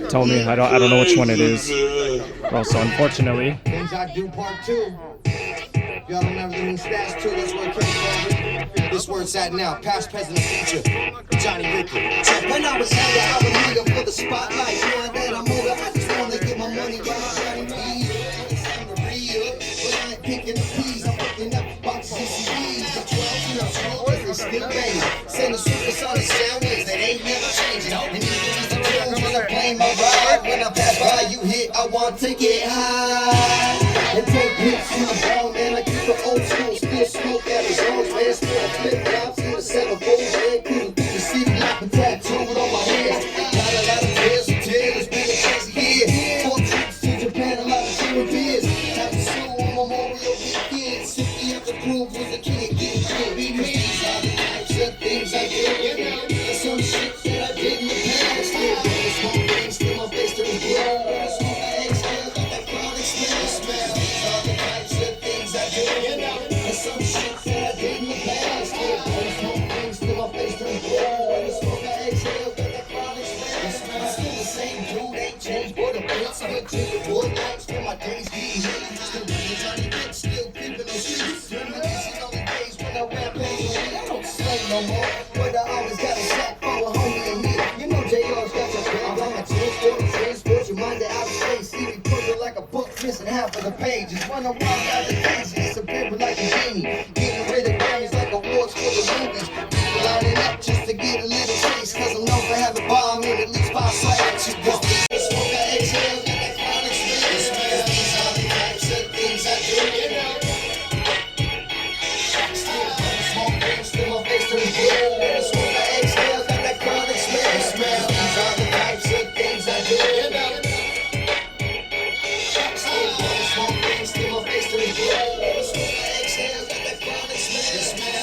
Speaker 1: tell me. I don't know which one it is. Well, so unfortunately,
Speaker 5: Things I do part 2. Y'all remember the new stats too? That's where it came from. This where it's at now. Past, present, and future. Johnny Ricky.
Speaker 4: When I was younger, I was eager for the spotlight. Knowing that I'm older, I just wanna get my money right. Johnny B. It's time to re-up. But I ain't picking the peas. I'm picking up boxes and CDs. The 12s and I'm small, they still banging. Send the supersonic sound waves that ain't never changing. And even as the tunes when I play my ride. When I pass by, you hit, I want to get high. And take hits from the ball, man. I keep the old school, still smoke at his own man. Still flip flops in the 7-4 head. Couldn't keep the city lock and tattooed on my head. Got a lot of tears and tears, it's been a crazy year. 4 trips to Japan, a lot of human beers. Time to sue on Memorial Weekend. 60 of the proof was a kid getting shit. These are the types of things I did. And some shit that I did in the past. Yeah, smoke rings, still my face to the blood. Smoke I exhale, got that chronic smell. These are the types of things I do. And some shit that I did in the past. Yeah, smoke rings, still my face to the blood. Smoke I exhale, got that chronic smell. Still the same dude, ain't changed, but the beats still tripping. Boy, nights when my days get heat. Still being Johnny Rich, still creeping on streets. These is only days when I rap and I don't slay no more. But I always got a sack for a homie and me. You know JR's got your bag on my transport your mind out of space. See me puzzle like a book, missing half of the pages. Run around out the days, it's a paper like a genie. Getting rid of Grammys like awards for the movies. People lining up just to get a little taste. Cause I'm known for having bomb in at least 5 sites. You go. Smoke I exhale, get that chronic smell. These are the types of things I do. Smoke rings, still my face to the blood. Smoke I exhale, got that chronic smell. These are the types of things I do. Smoke rings, still my face to the blood. Smoke I exhale, got that chronic smell.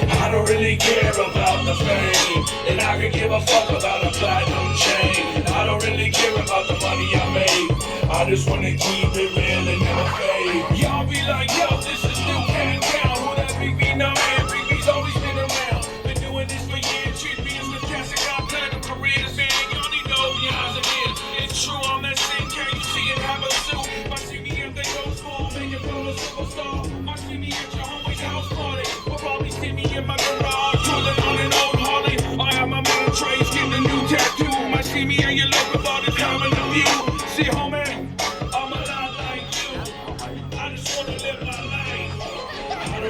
Speaker 2: I don't really care about the fame, and I could give a fuck about a platinum chain. I don't really care about the money I make. I just wanna keep it real and never fade. Y'all be like, yo, this is new Can Town. Who that Big B? No man, Big B's always been around. Been doing this for years. Treat me as the classic. I plan a career to man. Y'all need to open your eyes again. It's true, I'm that same cat you see in have a suit. I see me at the ghost ball, make it from a superstar. I see me at your homie's house party. Or probably see me in my garage, pulling on an old Harley. I have my man Trace, getting the new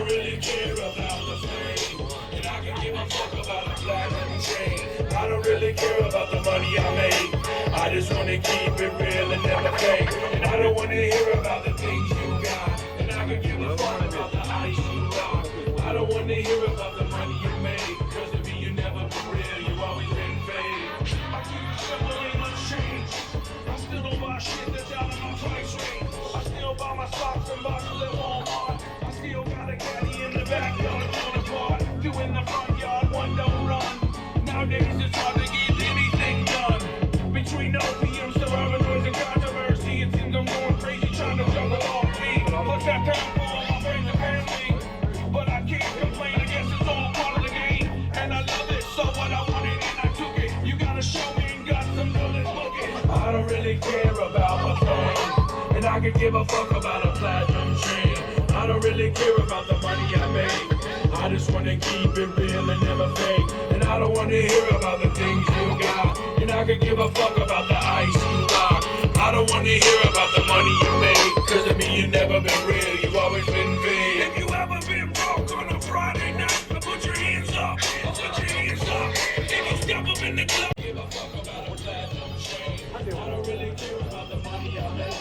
Speaker 2: don't really care about the fame, and I can give a fuck about a platinum chain. I don't really care about the money I make. I just wanna keep it real and never fake. And I don't wanna hear about the things you got. And I can give a fuck about the ice you rock. I don't wanna hear about the money you make. Cause to me you never been real, you always been fake. I keep simple ain't much change. I still don't buy shit that's out of my price range. I still buy my socks and bottles at Walmart. I still got a caddy in the backyard torn apart. Two in the front yard, one don't run. Nowadays it's hard to get anything done. Between opium, suburban noise and controversy, it seems I'm going crazy trying to juggle all three. What's that time for all my friends and family? But I can't complain, I guess it's all part of the game. And I love it, so what I wanted and I took it. You gotta show me and got some bullets looking. I don't really care about my fame, and I can give a fuck about a platinum chain. I don't really care about the money I make. I just wanna keep it real and never fake. And I don't wanna hear about the things you got. And I could give a fuck about the ice you rock. I don't wanna hear about the money you make. Cause to me you never been real, you always been fake. If you ever been broke on a Friday night, put your hands up, put your hands up. If you step up in the club, give a fuck about a platinum chain. I don't really care about the money I make.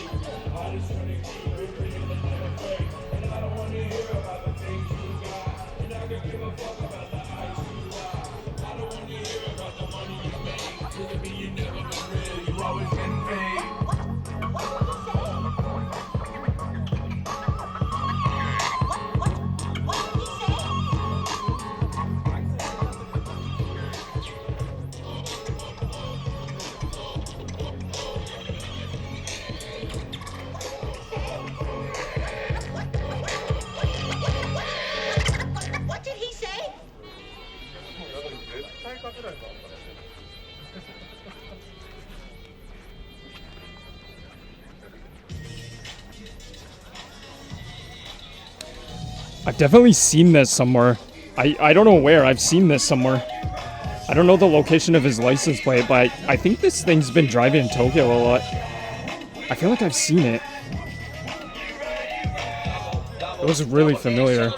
Speaker 2: I just wanna keep it real and never fake. And I don't wanna hear about the things you got. And I could give a fuck about the ice you rock. I don't wanna hear about the money you make. Cause to me you never been real, you always been fake.
Speaker 6: What did he say?
Speaker 1: I've definitely seen this somewhere. I don't know where. I've seen this somewhere. I don't know the location of his license plate, but I think this thing's been driving in Tokyo a lot. I feel like I've seen it. It was really familiar.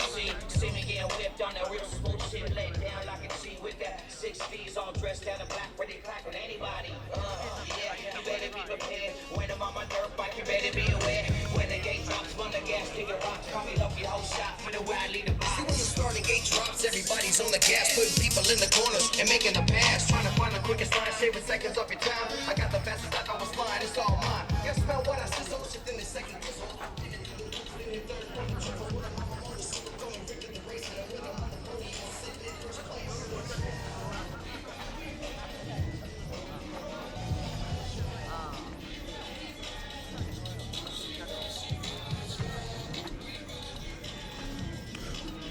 Speaker 5: Everybody's on the gas, putting people in the corners and making a pass. Trying to find the quickest line, saving seconds off your time. I got the fastest I was flying, it's all mine. You smell what I see, so shift in the second.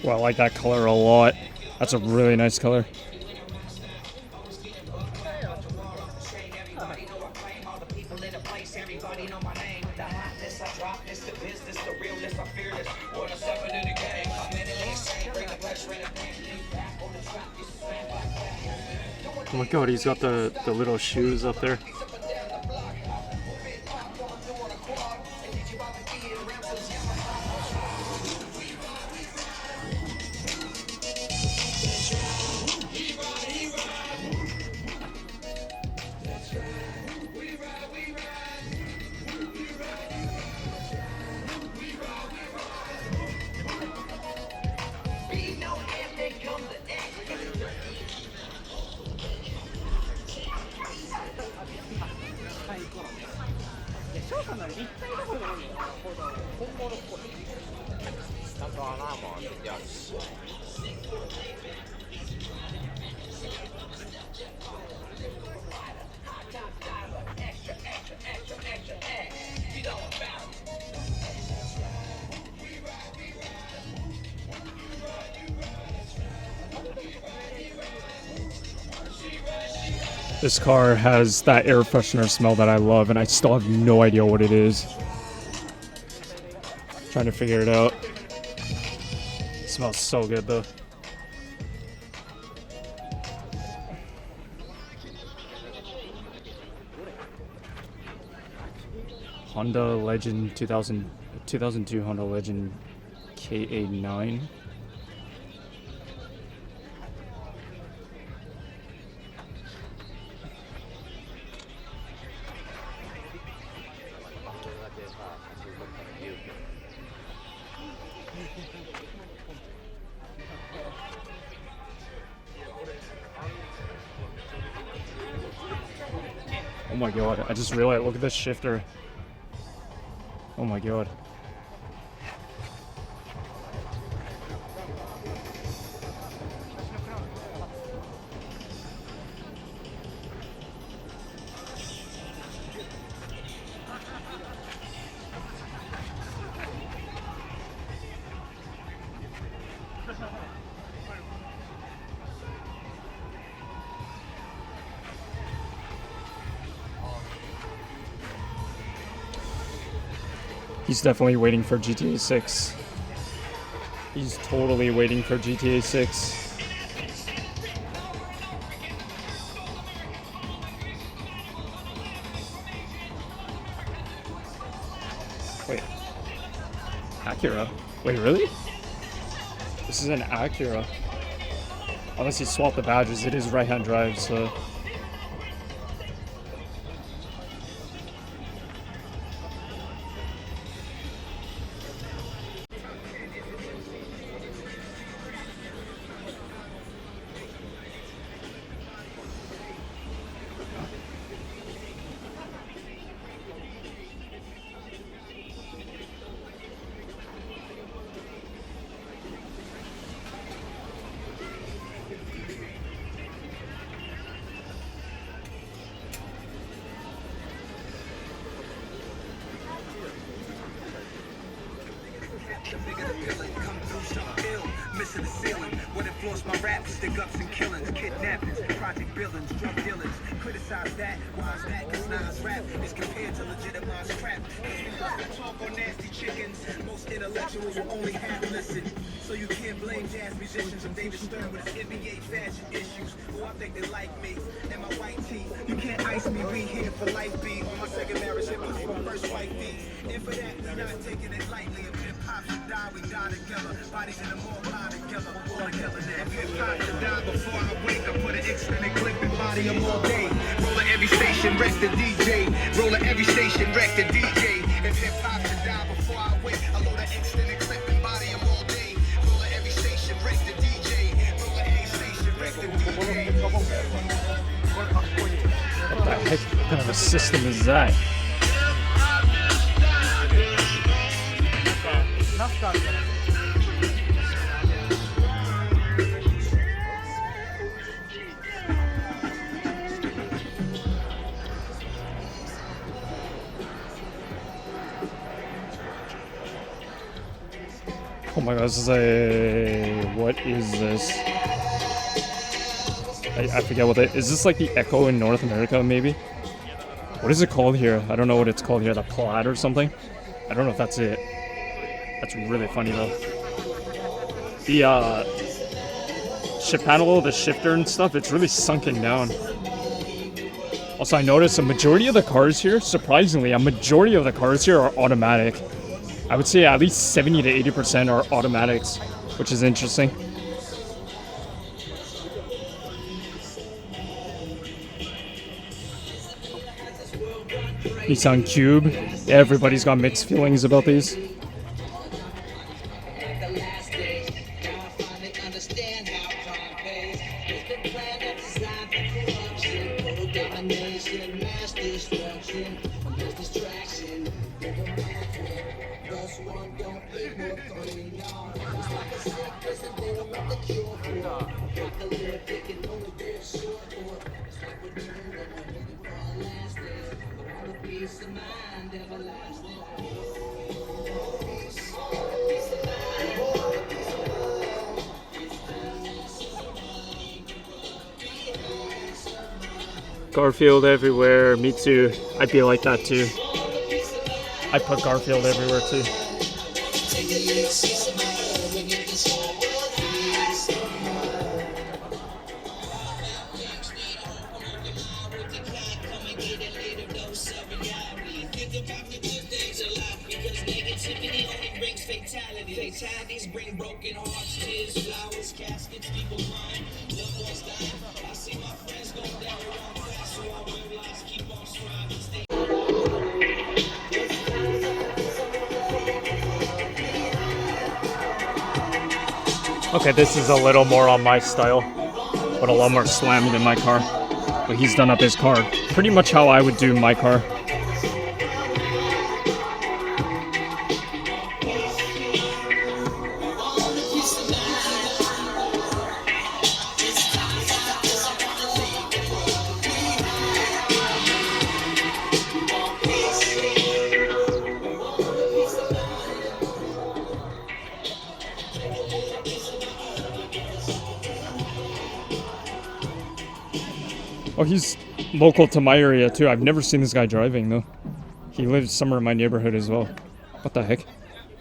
Speaker 1: Well, I like that color a lot. That's a really nice color. Oh my god, he's got the little shoes up there. This car has that air freshener smell that I love, and I still have no idea what it is. Trying to figure it out. It smells so good though. Honda Legend 2002 Honda Legend KA9. my god, I just realized, look at this shifter. Oh my god. He's definitely waiting for GTA 6. He's totally waiting for GTA 6. Wait. Acura? Wait, really? This is an Acura. Unless he swapped the badges, it is right-hand drive, so...
Speaker 6: Missing the ceiling, what influenced my rap, stick ups and killings, kidnappings, project billings, drug dealings. Criticize that, why is that? Cause Nas rap is compared to legitimized crap. I talk on nasty chickens, most intellectuals will only half listen. So you can't blame jazz musicians and David Stern with his NBA fashion issues. Who I think they like me and my white tee. You can't ice me, we here for life beat. On my second marriage, hip hop my first white beat. And for that, we not taking it lightly. If hip hop should die, we die together. Bodies in the morgue, lie together, all together now. If hip hop should die before I wake, I put an extended clip and body them all day. Roll at every station, wreck the DJ. Roll at every station, wreck the DJ. If hip hop should die before I wake, I load an extended clip and body them all day. Roll at every station, wreck the DJ. Roll at every station, wreck the DJ.
Speaker 1: What the heck kind of a system is that? Oh my god, this is a... What is this? I forget what it is. This like the Echo in North America, maybe? What is it called here? I don't know what it's called here. The Plaid or something? I don't know if that's it. That's really funny though. The shift panel, the shifter and stuff, it's really sunken down. Also, I noticed a majority of the cars here, surprisingly, a majority of the cars here are automatic. I would say at least 70 to 80% are automatics, which is interesting. Nissan Cube. Everybody's got mixed feelings about these. Garfield everywhere, me too. I'd be like that too. I put Garfield everywhere too.
Speaker 5: Fatalities bring broken hearts, tears, flowers, caskets, people crying, loved ones dying. I see my friends go down around fast, so I realize keep on striving, stay.
Speaker 1: Okay, this is a little more on my style, but a lot more slammed in my car. But he's done up his car. Pretty much how I would do my car. Oh, he's local to my area too. I've never seen this guy driving though. He lives somewhere in my neighborhood as well. What the heck?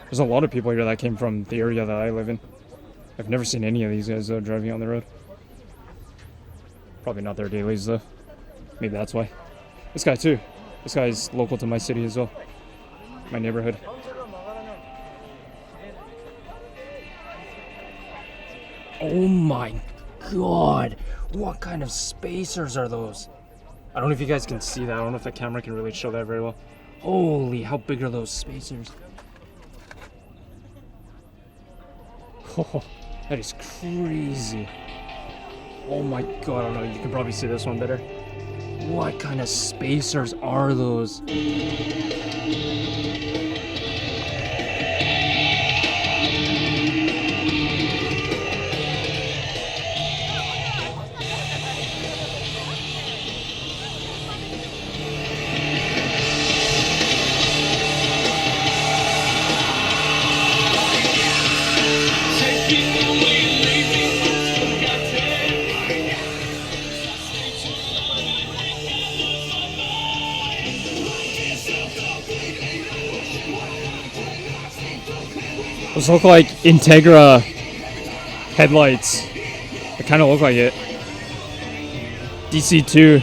Speaker 1: There's a lot of people here that came from the area that I live in. I've never seen any of these guys though driving on the road. Probably not their dailies though. Maybe that's why. This guy too. This guy's local to my city as well. My neighborhood. Oh my god. What kind of spacers are those? I don't know if you guys can see that. I don't know if the camera can really show that very well. Holy, how big are those spacers? Oh, that is crazy. Oh my god, I don't know. You can probably see this one better. What kind of spacers are those? Those look like Integra headlights. They kind of look like it. DC2.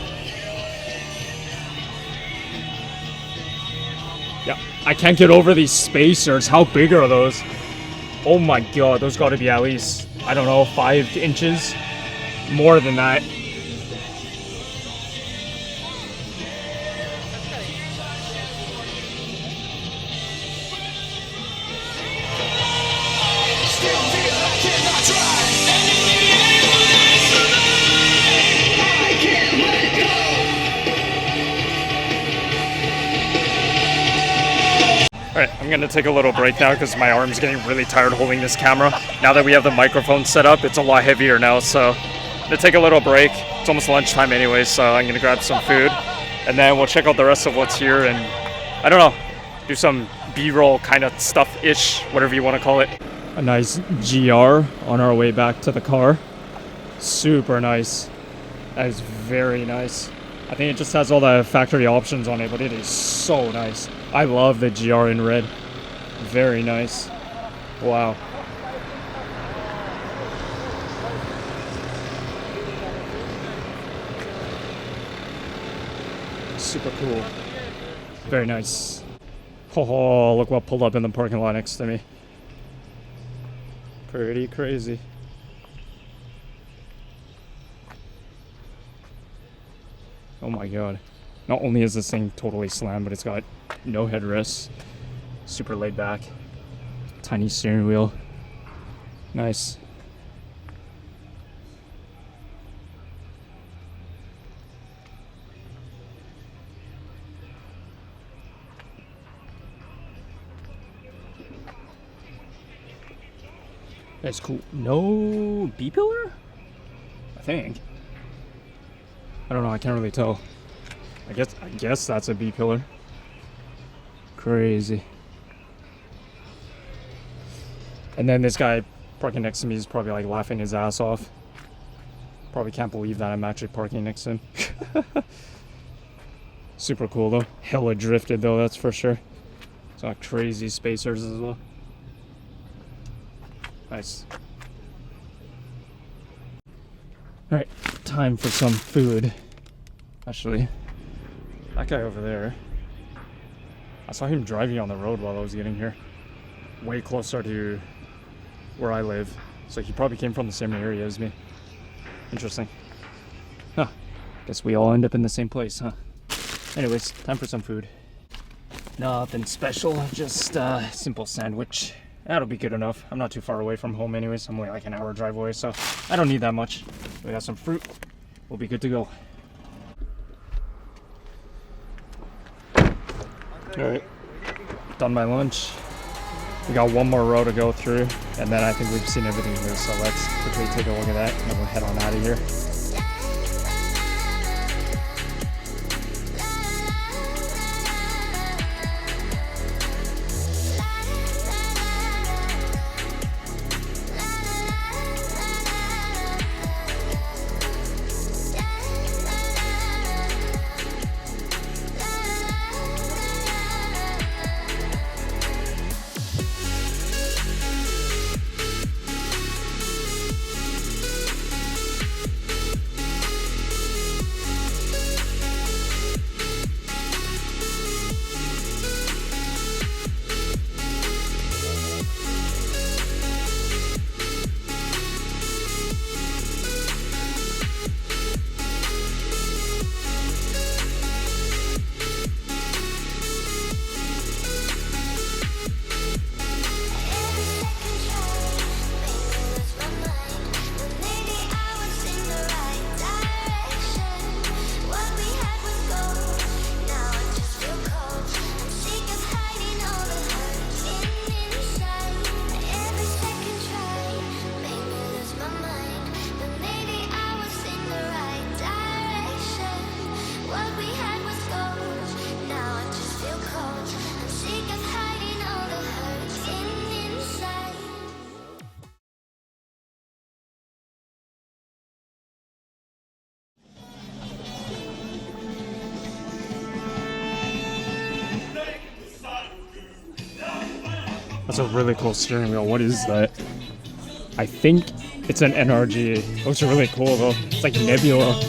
Speaker 1: Yeah, I can't get over these spacers. How big are those? Oh my god, those got to be at least, I don't know, 5 inches? More than that. Alright, I'm gonna take a little break now because my arm's getting really tired holding this camera. Now that we have the microphone set up, it's a lot heavier now, so I'm gonna take a little break. It's almost lunchtime anyway, so I'm gonna grab some food, and then we'll check out the rest of what's here, and I don't know, do some B-roll kind of stuff-ish, whatever you want to call it. A nice GR on our way back to the car. Super nice. That is very nice. I think it just has all the factory options on it, but it is so nice. I love the GR in red. Very nice. Wow. Super cool. Very nice. Oh, look what pulled up in the parking lot next to me. Pretty crazy. Oh my god. Not only is this thing totally slammed, but it's got no headrests. Super laid back. Tiny steering wheel. Nice. That's cool. No B-pillar? I think. I don't know, I can't really tell. I guess that's a B-pillar. Crazy. And then this guy parking next to me is probably like laughing his ass off. Probably can't believe that I'm actually parking next to him. Super cool though. Hella drifted though, that's for sure. It's got crazy spacers as well. Nice. Alright, time for some food. Actually, that guy over there, I saw him driving on the road while I was getting here. Way closer to where I live. So he probably came from the same area as me. Interesting. Huh. Guess we all end up in the same place, huh? Anyways, time for some food. Nothing special, just a simple sandwich. That'll be good enough. I'm not too far away from home anyways. I'm only like an hour drive away, so I don't need that much. We got some fruit. We'll be good to go. Alright, done my lunch. We got one more row to go through, and then I think we've seen everything here, so let's quickly take a look at that, and then we'll head on out of here. That's a really cool steering wheel. What is that? I think it's an NRG. It looks really cool though. It's like Nebula.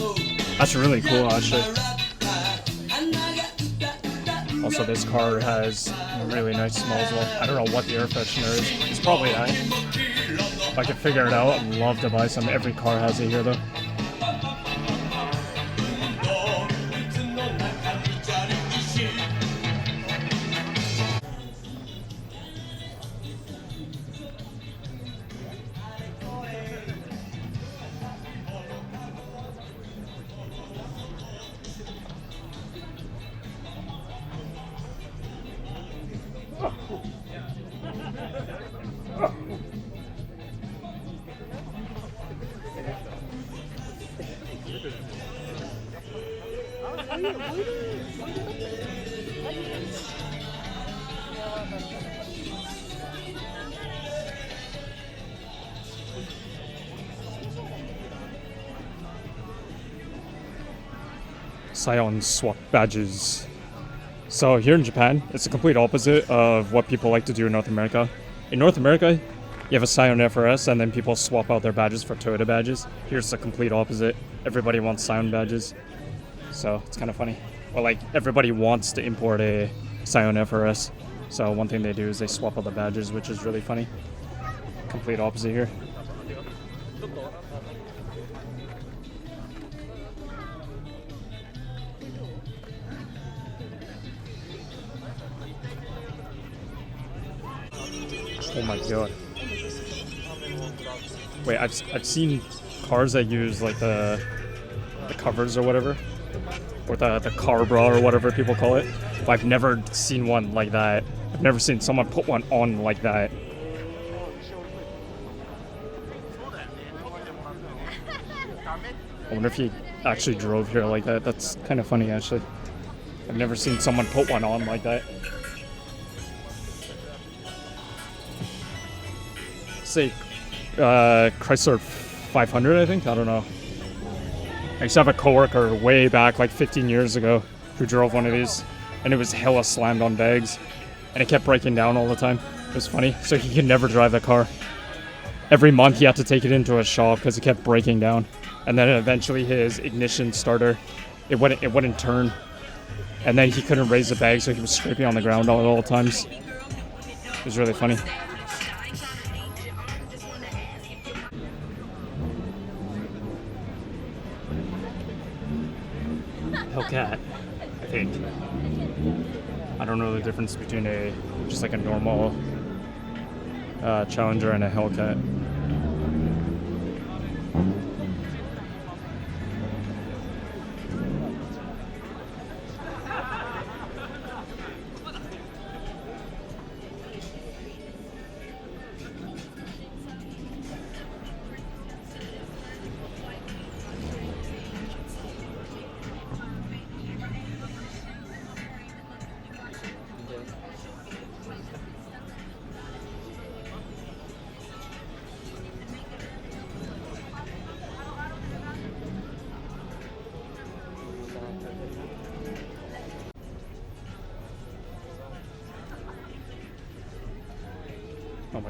Speaker 1: That's really cool actually. Also, this car has a really nice smell as well. I don't know what the air freshener is. It's probably that. If I could figure it out, I'd love to buy some. Every car has it here though. Scion swap badges. So here in Japan, it's the complete opposite of what people like to do in North America. In North America, you have a Scion FRS and then people swap out their badges for Toyota badges. Here's the complete opposite. Everybody wants Scion badges. So it's kind of funny. Well, like everybody wants to import a Scion FRS. So one thing they do is they swap out the badges, which is really funny. Complete opposite here. Oh my god. Wait, I've seen cars that use like the covers or whatever. Or the car bra or whatever people call it. But I've never seen one like that. I've never seen someone put one on like that. I wonder if he actually drove here like that. That's kind of funny actually. I've never seen someone put one on like that. Say Chrysler 500, I think. I don't know. I used to have a coworker way back, like 15 years ago, who drove one of these, and it was hella slammed on bags, and it kept breaking down all the time. It was funny, so he could never drive the car. Every month he had to take it into a shop because it kept breaking down, and then eventually his ignition starter, it wouldn't turn, and then he couldn't raise the bag, so he was scraping on the ground all times. It was really funny. Hellcat, I think. I don't know the difference between just like a normal Challenger and a Hellcat.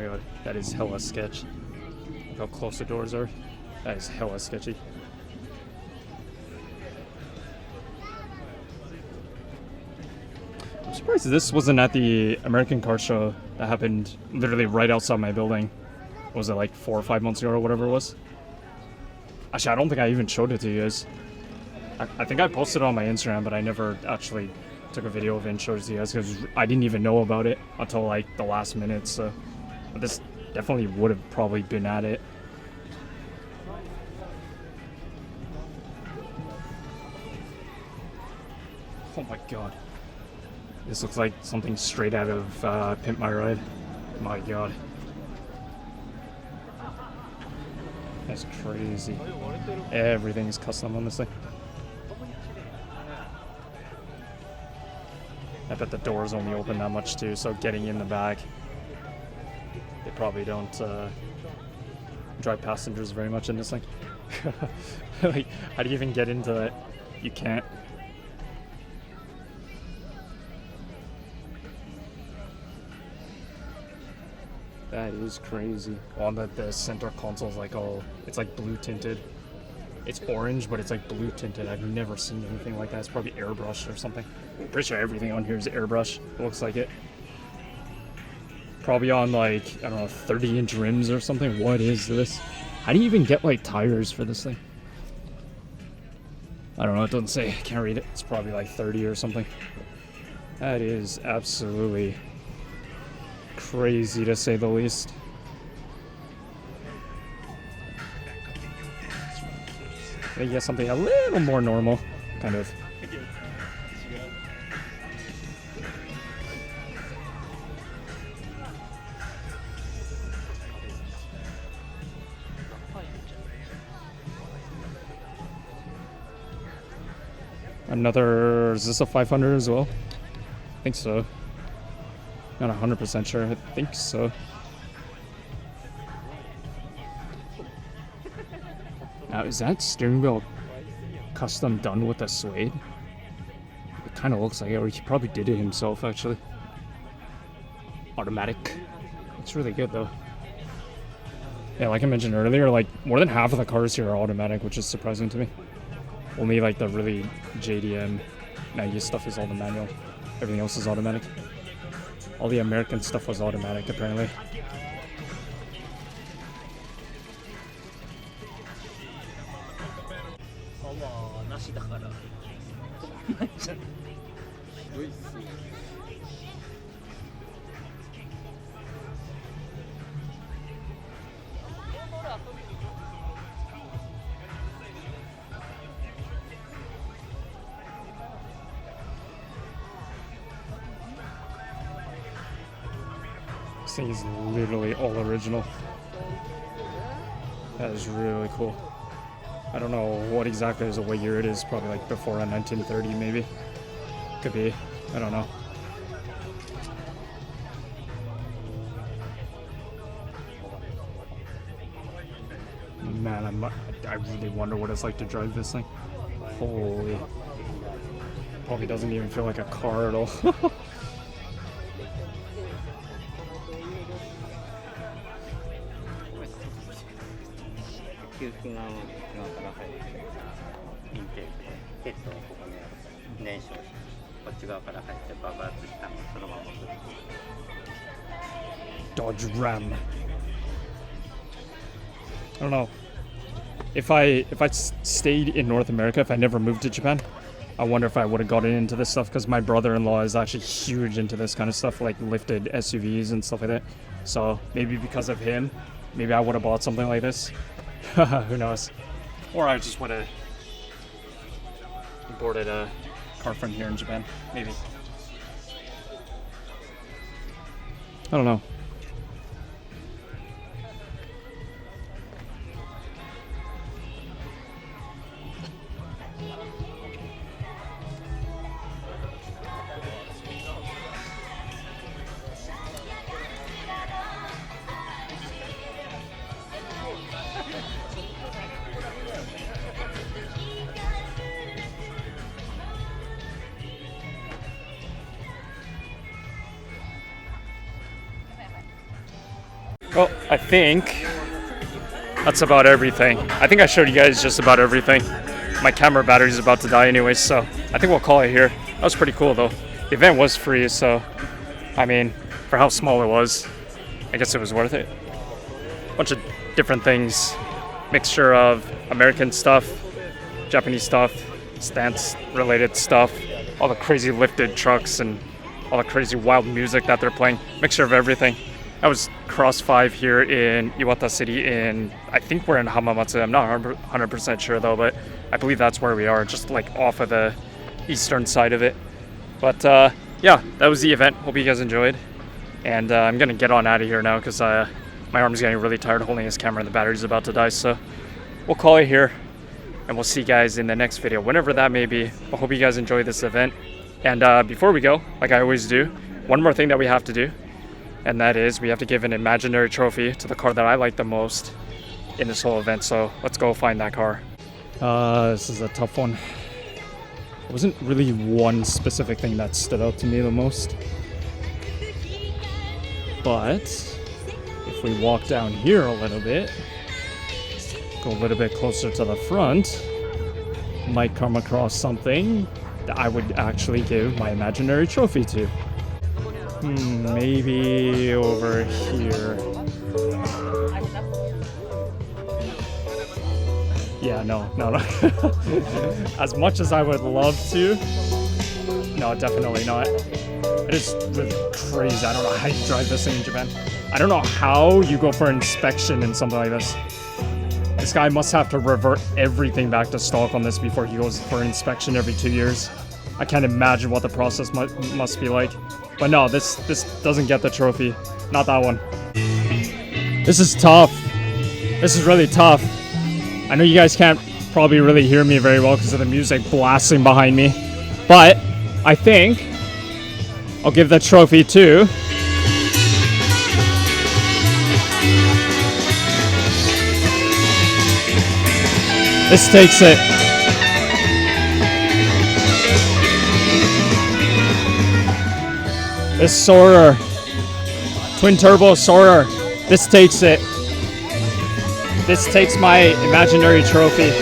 Speaker 1: god, that is hella sketch. Look how close the doors are. That is hella sketchy. I'm surprised this wasn't at the American car show that happened literally right outside my building. Was it like 4 or 5 months ago or whatever it was? Actually, I don't think I even showed it to you guys. I think I posted it on my Instagram, but I never actually took a video of it and showed it to you guys because I didn't even know about it until like the last minute. So, but this definitely would have probably been at it. Oh my god. This looks like something straight out of Pimp My Ride. My god. That's crazy. Everything's custom on this thing. I bet the doors only open that much too, so getting in the back, they probably don't drive passengers very much in this thing. Like, how do you even get into it? You can't. That is crazy. On the center console is like all, it's like blue tinted. It's orange, but it's like blue tinted. I've never seen anything like that. It's probably airbrushed or something. I'm pretty sure everything on here is airbrush. It looks like it. Probably on like, I don't know, 30-inch rims or something. What is this? How do you even get like tires for this thing? I don't know. It doesn't say. I can't read it. It's probably like 30 or something. That is absolutely crazy to say the least. I think something a little more normal, kind of. Another, is this a 500 as well? I think so. Not 100% sure, I think so. Now, is that steering wheel custom done with a suede? It kind of looks like it, or he probably did it himself, actually. Automatic. It's really good, though. Yeah, like I mentioned earlier, like, more than half of the cars here are automatic, which is surprising to me. Only, like, the really JDM 90s stuff is all the manual. Everything else is automatic. All the American stuff was automatic, apparently. This thing is literally all original. That is really cool. I don't know what exactly is or what year it is. Probably like before 1930 maybe. Could be. I don't know. Man, I really wonder what it's like to drive this thing. Holy. Probably doesn't even feel like a car at all. Dodge Ram. I don't know. If I stayed in North America, if I never moved to Japan, I wonder if I would have gotten into this stuff, because my brother-in-law is actually huge into this kind of stuff, like lifted SUVs and stuff like that. So maybe because of him, maybe I would have bought something like this. Who knows? Or I just would have imported a car from here in Japan. Maybe. I don't know. Well, I think that's about everything. I think I showed you guys just about everything. My camera battery's about to die anyway, so I think we'll call it here. That was pretty cool though. The event was free, so I mean, for how small it was, I guess it was worth it. Bunch of different things. Mixture of American stuff, Japanese stuff, stance related stuff, all the crazy lifted trucks and all the crazy wild music that they're playing. Mixture of everything. That was CROSSFIVE here in Iwata City in, I think we're in Hamamatsu. I'm not 100% sure though, but I believe that's where we are, just like off of the eastern side of it. But yeah, that was the event. Hope you guys enjoyed. And I'm gonna get on out of here now because my arm's getting really tired holding this camera and the battery's about to die. So we'll call it here and we'll see you guys in the next video, whenever that may be. I hope you guys enjoy this event. And before we go, like I always do, one more thing that we have to do, and that is we have to give an imaginary trophy to the car that I like the most in this whole event. So let's go find that car. This is a tough one. There wasn't really one specific thing that stood out to me the most. But if we walk down here a little bit, go a little bit closer to the front, might come across something that I would actually give my imaginary trophy to. Maybe over here. Yeah, no. As much as I would love to, no, definitely not. It is really crazy. I don't know how you drive this thing in Japan. I don't know how you go for inspection in something like this. This guy must have to revert everything back to stock on this before he goes for inspection every 2 years. I can't imagine what the process must be like. But no, this doesn't get the trophy. Not that one. This is tough. This is really tough. I know you guys can't probably really hear me very well because of the music blasting behind me. But I think I'll give the trophy to this. Takes it. This Soarer, twin turbo Soarer, this takes it. This takes my imaginary trophy.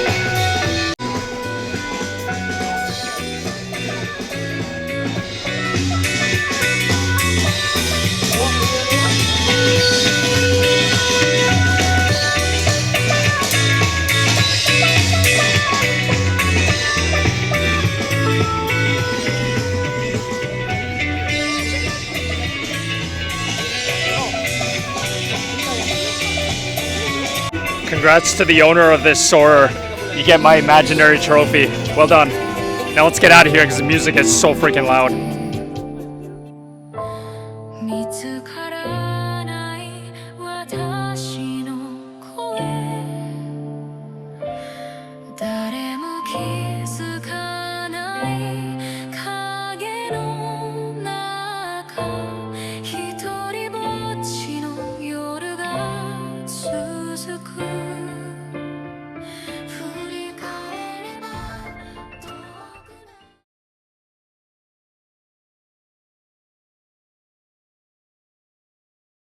Speaker 1: Congrats to the owner of this Soarer. You get my imaginary trophy. Well done. Now let's get out of here because the music is so freaking loud.